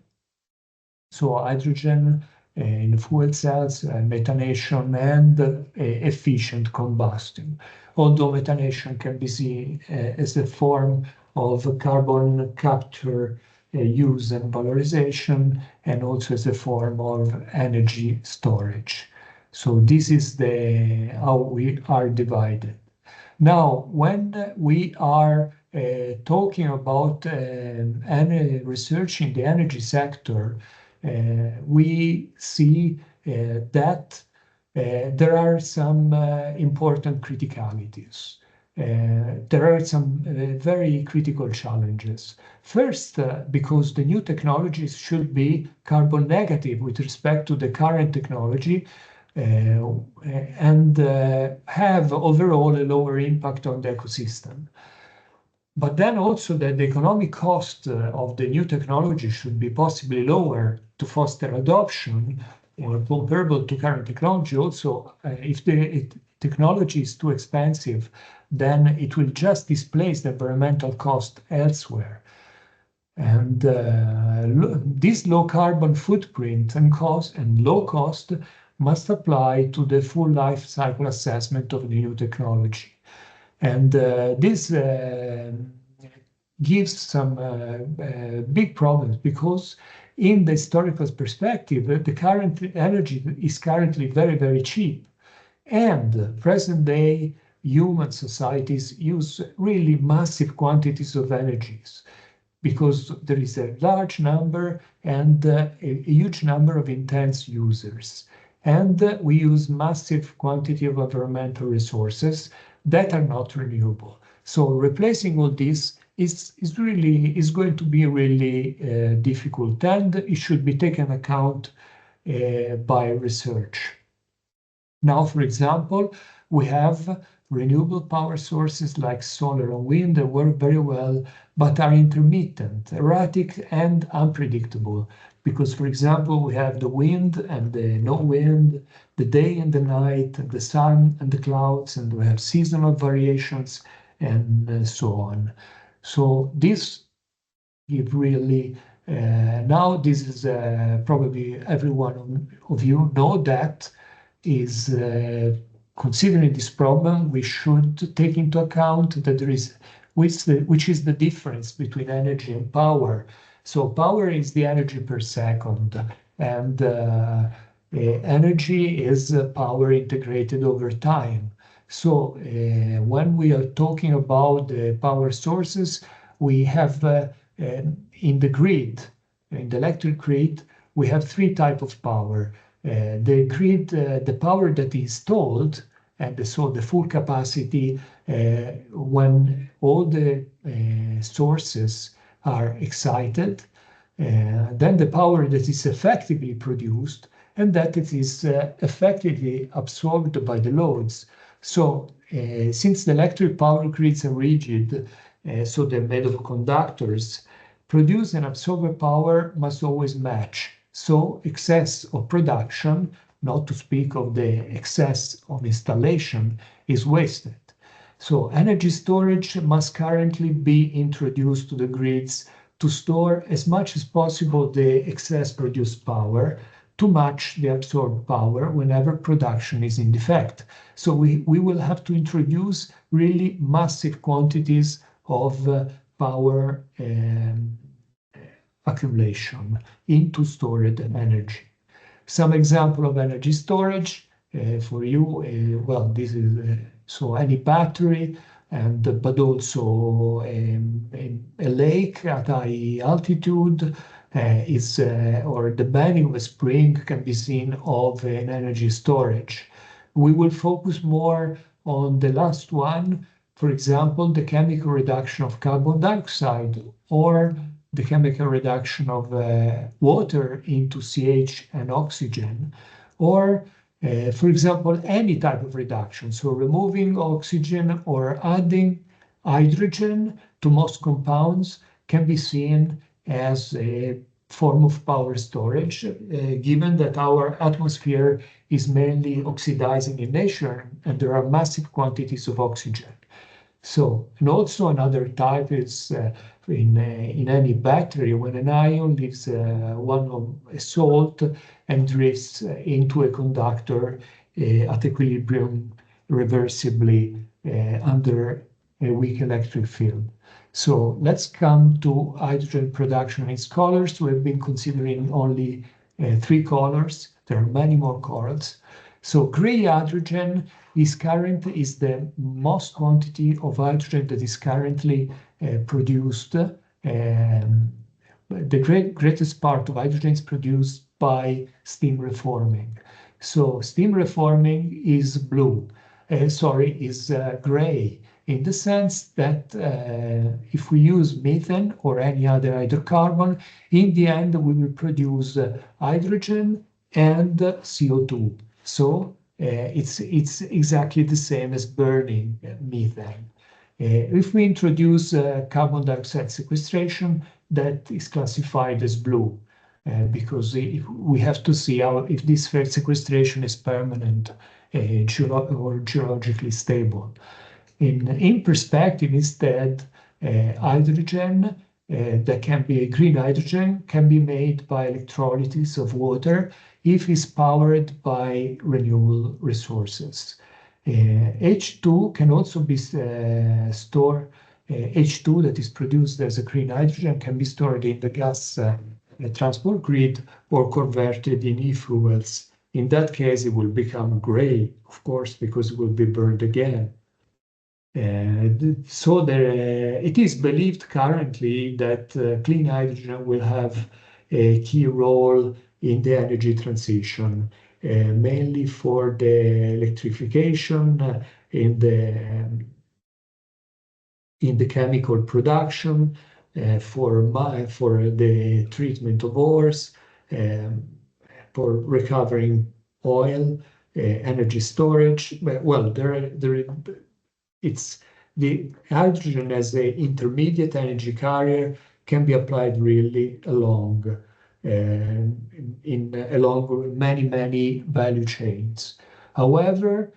so hydrogen in fuel cells, methanation, and efficient combustion. Although methanation can be seen as a form of carbon capture use and valorization, and also as a form of energy storage. So this is how we are divided. Now, when we are talking about research in the energy sector, we see that there are some important criticalities. There are some very critical challenges. First, because the new technologies should be carbon negative with respect to the current technology, and have overall a lower impact on the ecosystem. But then also that the economic cost of the new technology should be possibly lower to foster adoption or comparable to current technology. Also, if the technology is too expensive, then it will just displace the environmental cost elsewhere. And this low carbon footprint and cost and low cost must apply to the full life cycle assessment of the new technology. And this gives some big problems, because in the historical perspective, the current energy is currently very, very cheap. And present day human societies use really massive quantities of energies, because there is a large number and a huge number of intense users. And we use massive quantity of environmental resources that are not renewable. So replacing all this is going to be really difficult, and it should be taken account by research. Now, for example, we have renewable power sources like solar and wind that work very well, but are intermittent, erratic, and unpredictable. Because, for example, we have the wind and the no wind, the day and the night, the sun and the clouds, and we have seasonal variations, and so on. So this give really now this is probably everyone of you know that is considering this problem, we should take into account that there is which is the difference between energy and power. So power is the energy per second, and energy is power integrated over time. So when we are talking about the power sources, we have in the grid, in the electric grid, we have three types of power. The grid, the power that is stored, and so the full capacity when all the sources are excited, then the power that is effectively produced, and that it is effectively absorbed by the loads. So since the electric power grids are rigid, so they're made of conductors, produce and absorb power must always match. So excess of production, not to speak of the excess of installation, is wasted. So energy storage must currently be introduced to the grids to store as much as possible the excess produced power to match the absorbed power whenever production is in defect. So we will have to introduce really massive quantities of power accumulation into stored energy. Some example of energy storage for you, well, this is so any battery, and but also a lake at high altitude is or the bedding of a spring can be seen of an energy storage. We will focus more on the last one, for example, the chemical reduction of carbon dioxide or the chemical reduction of water into CH and oxygen, or for example, any type of reduction. So removing oxygen or adding hydrogen to most compounds can be seen as a form of power storage, given that our atmosphere is mainly oxidizing in nature and there are massive quantities of oxygen. So, and also another type is in any battery, when an ion leaves one of a salt and drifts into a conductor at equilibrium reversibly under a weak electric field. So let's come to hydrogen production in its colors. We've been considering only three colors. There are many more colors. So gray hydrogen is the most quantity of hydrogen that is currently produced. The greatest part of hydrogen is produced by steam reforming. So steam reforming is gray, in the sense that if we use methane or any other hydrocarbon, in the end we will produce hydrogen and CO2. So it's exactly the same as burning methane. If we introduce carbon dioxide sequestration, that is classified as blue, because we have to see if this sequestration is permanent or geologically stable. In perspective, instead, hydrogen that can be a green hydrogen can be made by electrolysis of water if it's powered by renewable resources. H2 can also be stored. H2 that is produced as a green hydrogen can be stored in the gas transport grid or converted in e-fuels. In that case, it will become gray, of course, because it will be burned again. So it is believed currently that clean hydrogen will have a key role in the energy transition, mainly for the electrification in the chemical production, for the treatment of ores, for recovering oil, energy storage. Well, it's the hydrogen as an intermediate energy carrier can be applied really along many value chains. However,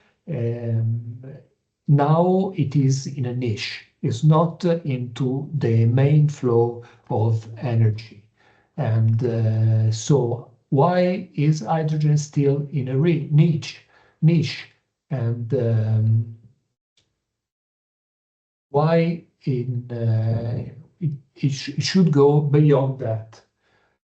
now it is in a niche. It's not into the main flow of energy. And so why is hydrogen still in a niche? And why it should go beyond that.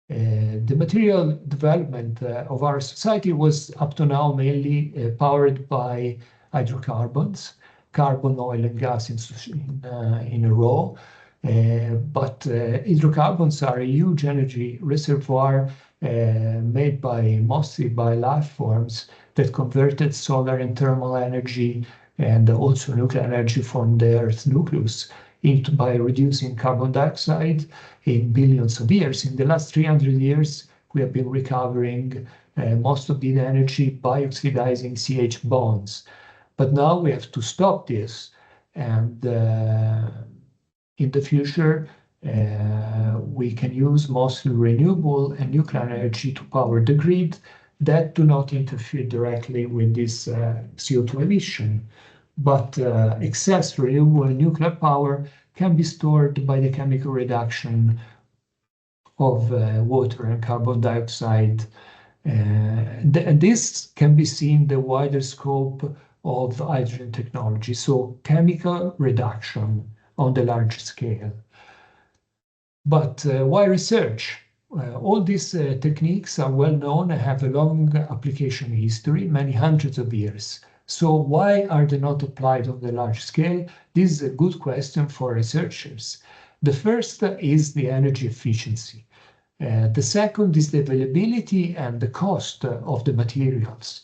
The material development of our society was up to now mainly powered by hydrocarbons, carbon, oil, and gas in a row. But hydrocarbons are a huge energy reservoir made mostly by life forms that converted solar and thermal energy and also nuclear energy from the Earth's nucleus by reducing carbon dioxide in billions of years. In the last 300 years, we have been recovering most of the energy by oxidizing CH bonds. But now we have to stop this, and in the future, we can use mostly renewable and nuclear energy to power the grid that do not interfere directly with this CO2 emission. But excess renewable and nuclear power can be stored by the chemical reduction of water and carbon dioxide. And this can be seen in the wider scope of hydrogen technology, so chemical reduction on the large scale. But why research? All these techniques are well known and have a long application history, many hundreds of years. So why are they not applied on the large scale? This is a good question for researchers. The first is the energy efficiency. The second is the availability and the cost of the materials.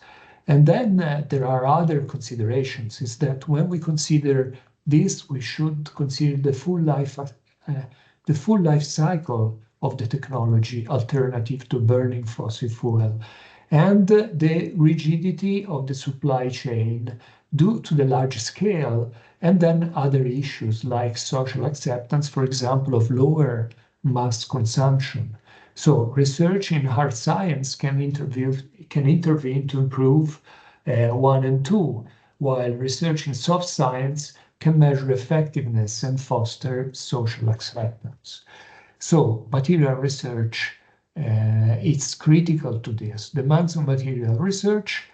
And then there are other considerations, is that when we consider this, we should consider the full life cycle of the technology alternative to burning fossil fuel, and the rigidity of the supply chain due to the large scale, and then other issues like social acceptance, for example, of lower mass consumption. So research in hard science can intervene to improve 1 and 2, while research in soft science can measure effectiveness and foster social acceptance. So material research, it's critical to this. Demands on material research,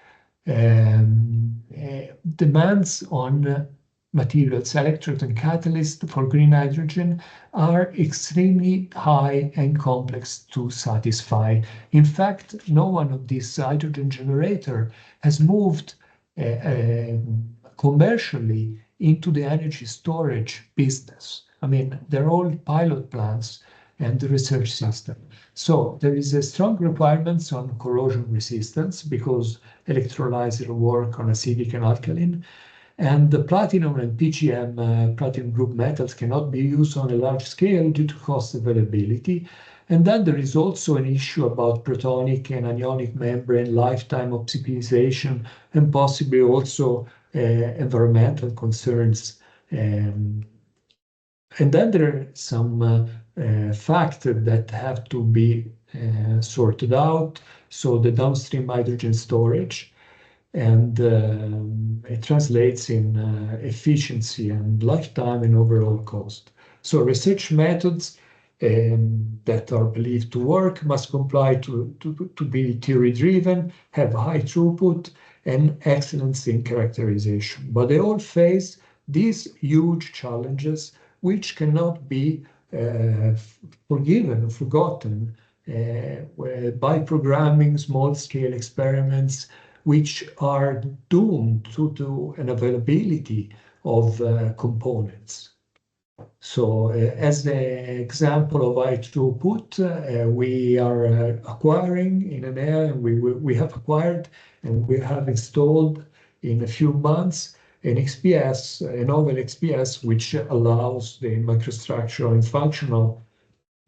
demands on materials, electrodes and catalysts for green hydrogen are extremely high and complex to satisfy. In fact, no one of these hydrogen generator has moved commercially into the energy storage business. I mean, they're all pilot plants and the research system. So there is a strong requirements on corrosion resistance because electrolyzer work on acidic and alkaline. And the platinum and PGM, platinum group metals, cannot be used on a large scale due to cost availability. And then there is also an issue about protonic and anionic membrane lifetime optimization and possibly also environmental concerns. And then there are some factors that have to be sorted out. So the downstream hydrogen storage, and it translates in efficiency and lifetime and overall cost. So research methods that are believed to work must comply to be theory-driven, have high throughput, and excellence in characterization. But they all face these huge challenges which cannot be forgotten by programming small-scale experiments which are doomed to an availability of components. So as an example of Hightroughput, we are acquiring in ENEA, and we have acquired and we have installed in a few months an XPS, a novel XPS, which allows the microstructural and functional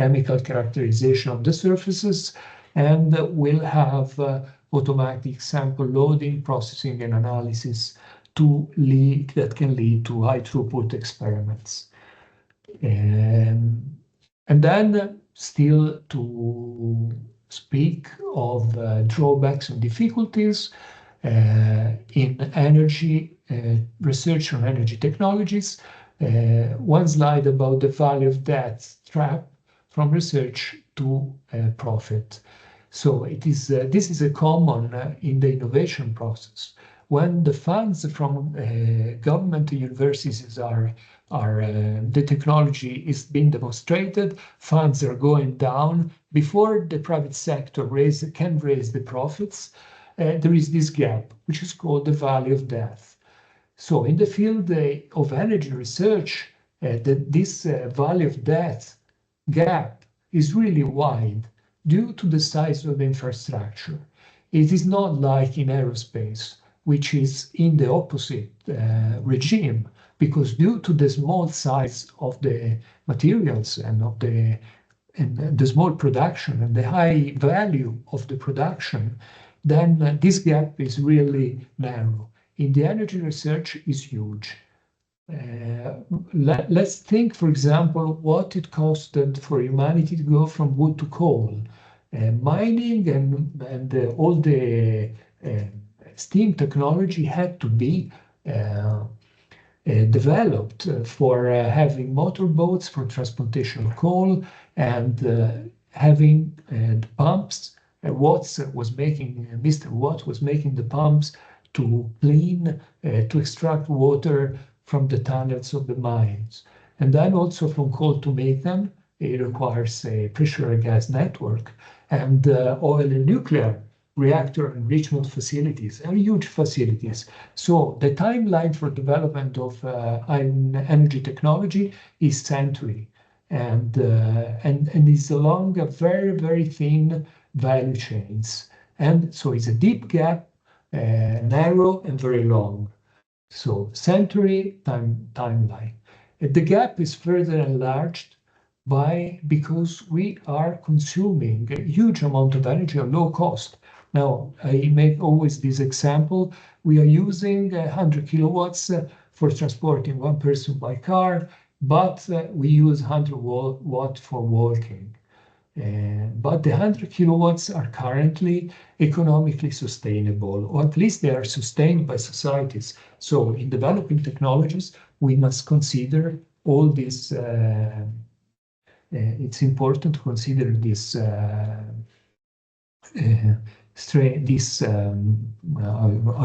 chemical characterization of the surfaces, and will have automatic sample loading, processing, and analysis that can lead to high throughput experiments. And then still to speak of drawbacks and difficulties in energy research on energy technologies. One slide about the value of death trap from research to profit. So this is a common in the innovation process. When the funds from government universities the technology is being demonstrated, funds are going down. Before the private sector can raise the profits, there is this gap, which is called the value of death. So in the field of energy research, this value of death gap is really wide due to the size of the infrastructure. It is not like in aerospace, which is in the opposite regime, because due to the small size of the materials and the small production and the high value of the production, then this gap is really narrow. In the energy research is huge. Let's think, for example, what it costed for humanity to go from wood to coal. Mining and all the steam technology had to be developed for having motorboats for transportation of coal and having the pumps. Mr. Watts was making the pumps to clean, to extract water from the tunnels of the mines. And then also from coal to methane, it requires a pressure gas network, and oil and nuclear reactor enrichment facilities are huge facilities. So the timeline for development of energy technology is century, and is along a very, very thin value chains. And so it's a deep gap, narrow and very long. So century timeline. The gap is further enlarged because we are consuming a huge amount of energy at low cost. Now, I make always this example. We are using 100 kilowatts for transporting one person by car, but we use 100 watt for walking. But the 100 kilowatts are currently economically sustainable, or at least they are sustained by societies. So in developing technologies, we must consider all this. It's important to consider this how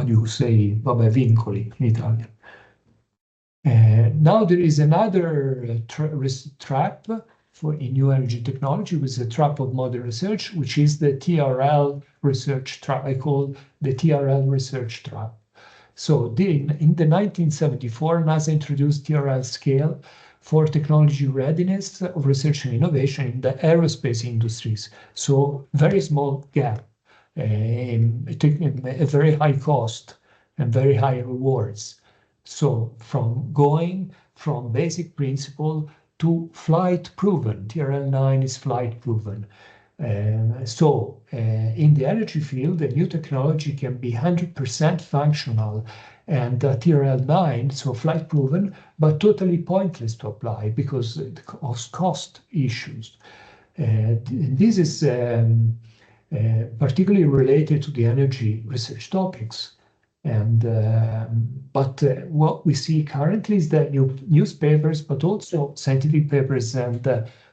do you say, vincoli in Italian. Now there is another trap in new energy technology, which is a trap of modern research, which is the TRL research trap. I call the TRL research trap. So in the 1974, NASA introduced TRL scale for technology readiness of research and innovation in the aerospace industries. So very small gap, a very high cost and very high rewards. So going from basic principle to flight proven. TRL9 is flight proven. In the energy field, the new technology can be 100% functional and TRL9, so flight proven, but totally pointless to apply because of cost issues. This is particularly related to the energy research topics. But what we see currently is that newspapers, but also scientific papers and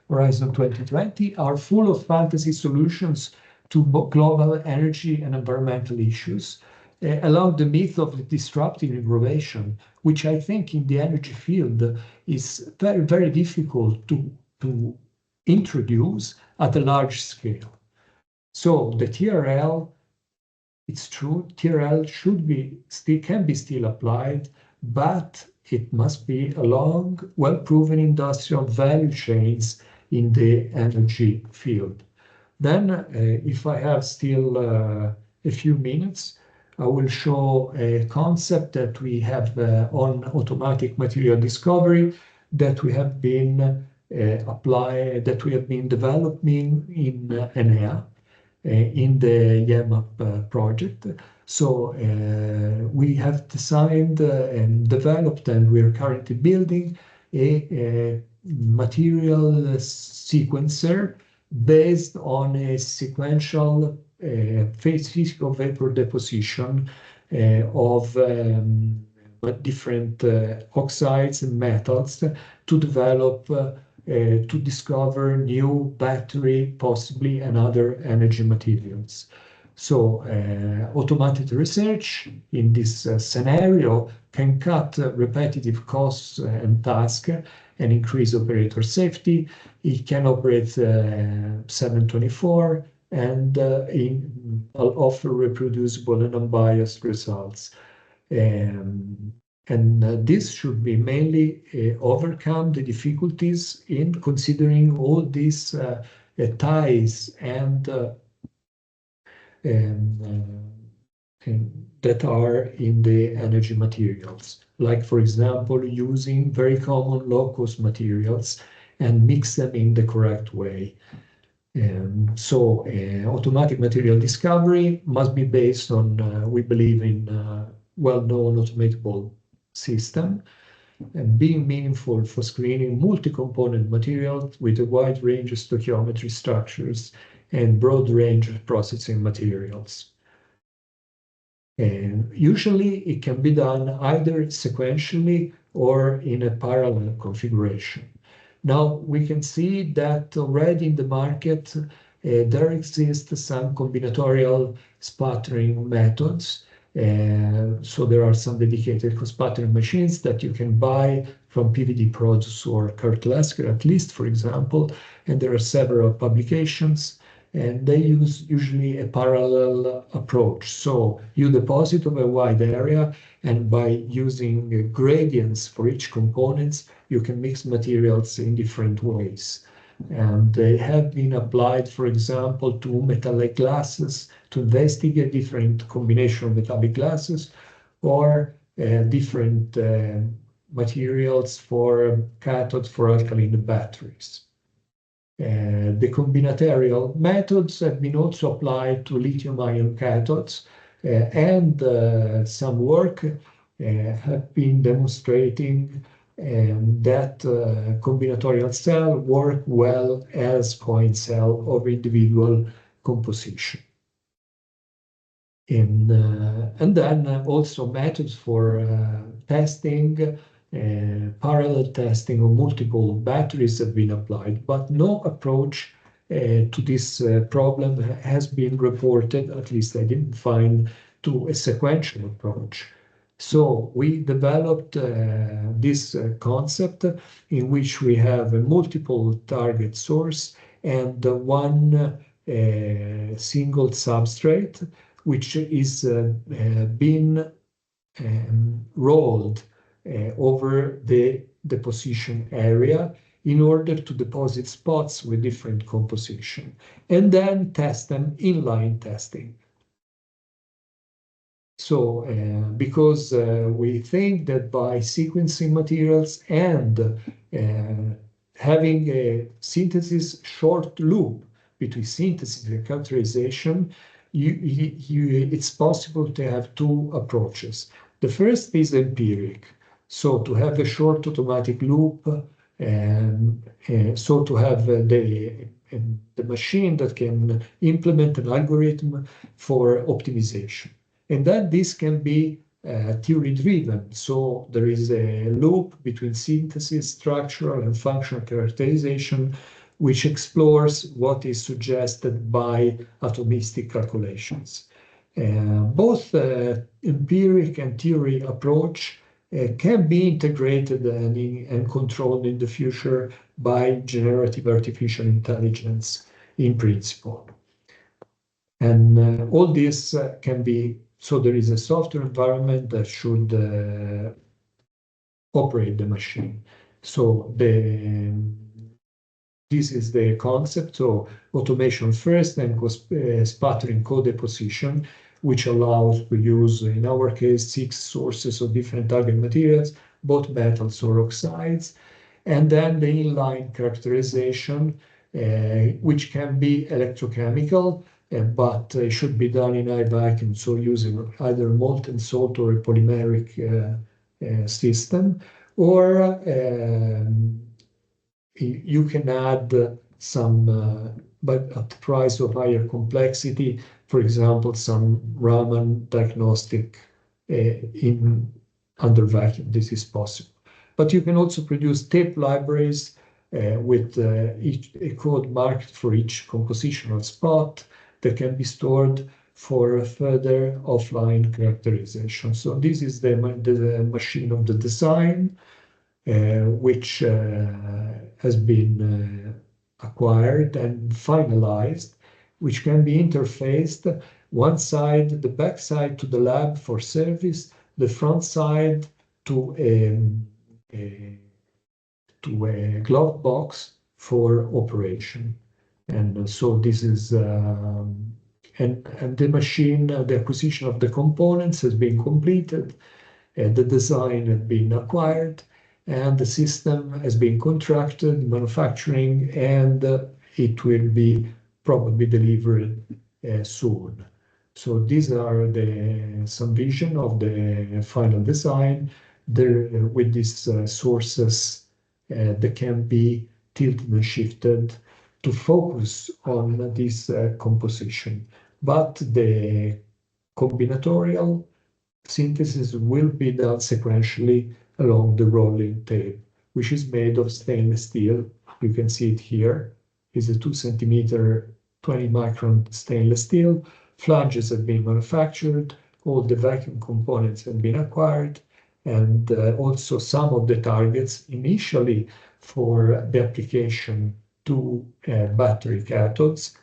Horizon 2020 are full of fantasy solutions to global energy and environmental issues, along the myth of the disruptive innovation, which I think in the energy field is very, very difficult to introduce at a large scale. So the TRL, it's true, TRL can be still applied, but it must be along well-proven industrial value chains in the energy field. Then, if I have still a few minutes, I will show a concept that we have on automatic material discovery that we have been developing in ENEA. in the IEMAP project. So we have designed and developed, and we are currently building a material sequencer based on a sequential physical vapor deposition of different oxides and metals to develop, to discover new battery, possibly, and other energy materials. So automated research in this scenario can cut repetitive costs and tasks and increase operator safety. It can operate 7/24 and offer reproducible and unbiased results. And this should be mainly overcome the difficulties in considering all these ties and that are in the energy materials. Like, for example, using very common low-cost materials and mix them in the correct way. So automatic material discovery must be based on, we believe in well-known automatable system, and being meaningful for screening multi-component materials with a wide range of stoichiometry structures and broad range of processing materials. And usually it can be done either sequentially or in a parallel configuration. Now we can see that already in the market there exist some combinatorial sputtering methods. So there are some dedicated sputtering machines that you can buy from PVD Produce or Kurt Lesker, at least, for example, and there are several publications, and they use usually a parallel approach. So you deposit over a wide area, and by using gradients for each components, you can mix materials in different ways. And they have been applied, for example, to metallic glasses to investigate different combination of metallic glasses, or different materials for cathodes for alkaline batteries. The combinatorial methods have been also applied to lithium-ion cathodes, and some work have been demonstrating that combinatorial cells work well as point cell of individual composition. And then also methods for testing, parallel testing of multiple batteries have been applied, but no approach to this problem has been reported, at least I didn't find, to a sequential approach. So we developed this concept in which we have a multiple target source and one single substrate, which is being rolled over the deposition area in order to deposit spots with different composition, and then test them inline testing. So because we think that by sequencing materials and having a synthesis short loop between synthesis and characterization, it's possible to have two approaches. The first is empiric, so to have a short automatic loop, so to have the machine that can implement an algorithm for optimization. And then this can be theory-driven, so there is a loop between synthesis, structural, and functional characterization, which explores what is suggested by atomistic calculations. Both empiric and theory approach can be integrated and controlled in the future by generative artificial intelligence in principle. And all this can be, so there is a software environment that should operate the machine. So this is the concept, so automation first, and sputtering co-deposition, which allows to use, in our case, 6 sources of different target materials, both metals or oxides, and then the inline characterization, which can be electrochemical, but it should be done in high vacuum, so using either molten salt or a polymeric system, or you can add some, but at the price of higher complexity, for example, some Raman diagnostic under vacuum. This is possible. But you can also produce tape libraries with a code marked for each compositional spot that can be stored for further offline characterization. So this is the machine of the design, which has been acquired and finalized, which can be interfaced, one side, the back side to the lab for service, the front side to a glove box for operation. And so this is, and the machine, the acquisition of the components has been completed, the design has been acquired, and the system has been contracted, manufacturing, and it will be probably delivered soon. So these are some vision of the final design. There, with these sources that can be tilted and shifted to focus on this composition. But the combinatorial synthesis will be done sequentially along the rolling tape, which is made of stainless steel. You can see it here. It's a 2 centimeter, 20 micron stainless steel. Flanges have been manufactured. All the vacuum components have been acquired. And also some of the targets initially for the application to battery cathodes,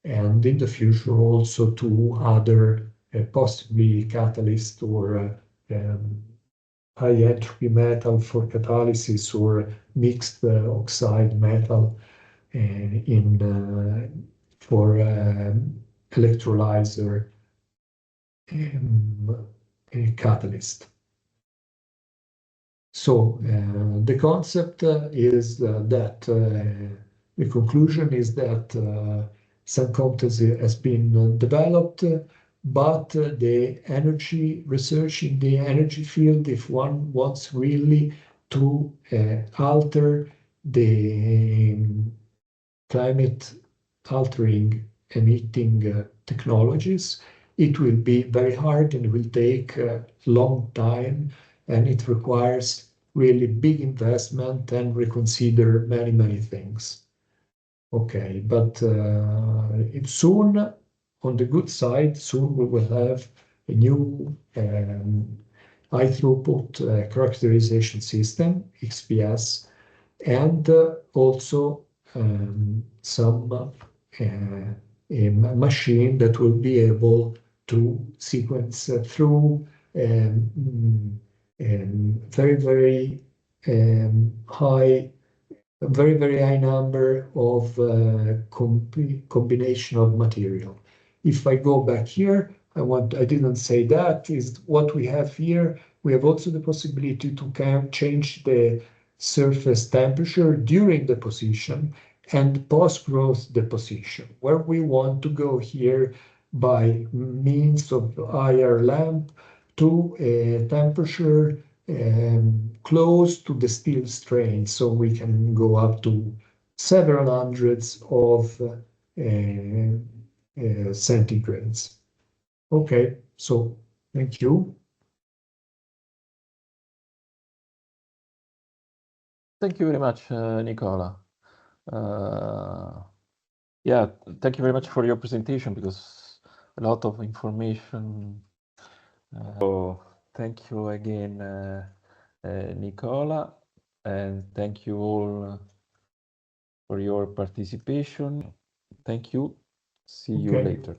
and in the future also to other possibly catalyst or high entropy metal for catalysis, or mixed oxide metal for electrolyzer catalyst. So the concept is that the conclusion is that some competency has been developed, but the energy research in the energy field, if one wants really to alter the climate altering emitting technologies, it will be very hard and it will take a long time, and it requires really big investment and reconsider many things. Okay, but it's soon, on the good side, soon we will have a new high throughput characterization system, XPS, and also some a machine that will be able to sequence through very high number of combination of material. If I go back here, I didn't say that, is what we have here. We have also the possibility to change the surface temperature during deposition and post-growth deposition, where we want to go here by means of IR lamp to a temperature close to the steel strain, so we can go up to several hundreds of centigrades. Okay, so thank you. Thank you very much, Nicola. Yeah, thank you very much for your presentation, because a lot of information. So thank you again, Nicola, and thank you all for your participation. Thank you. See you later.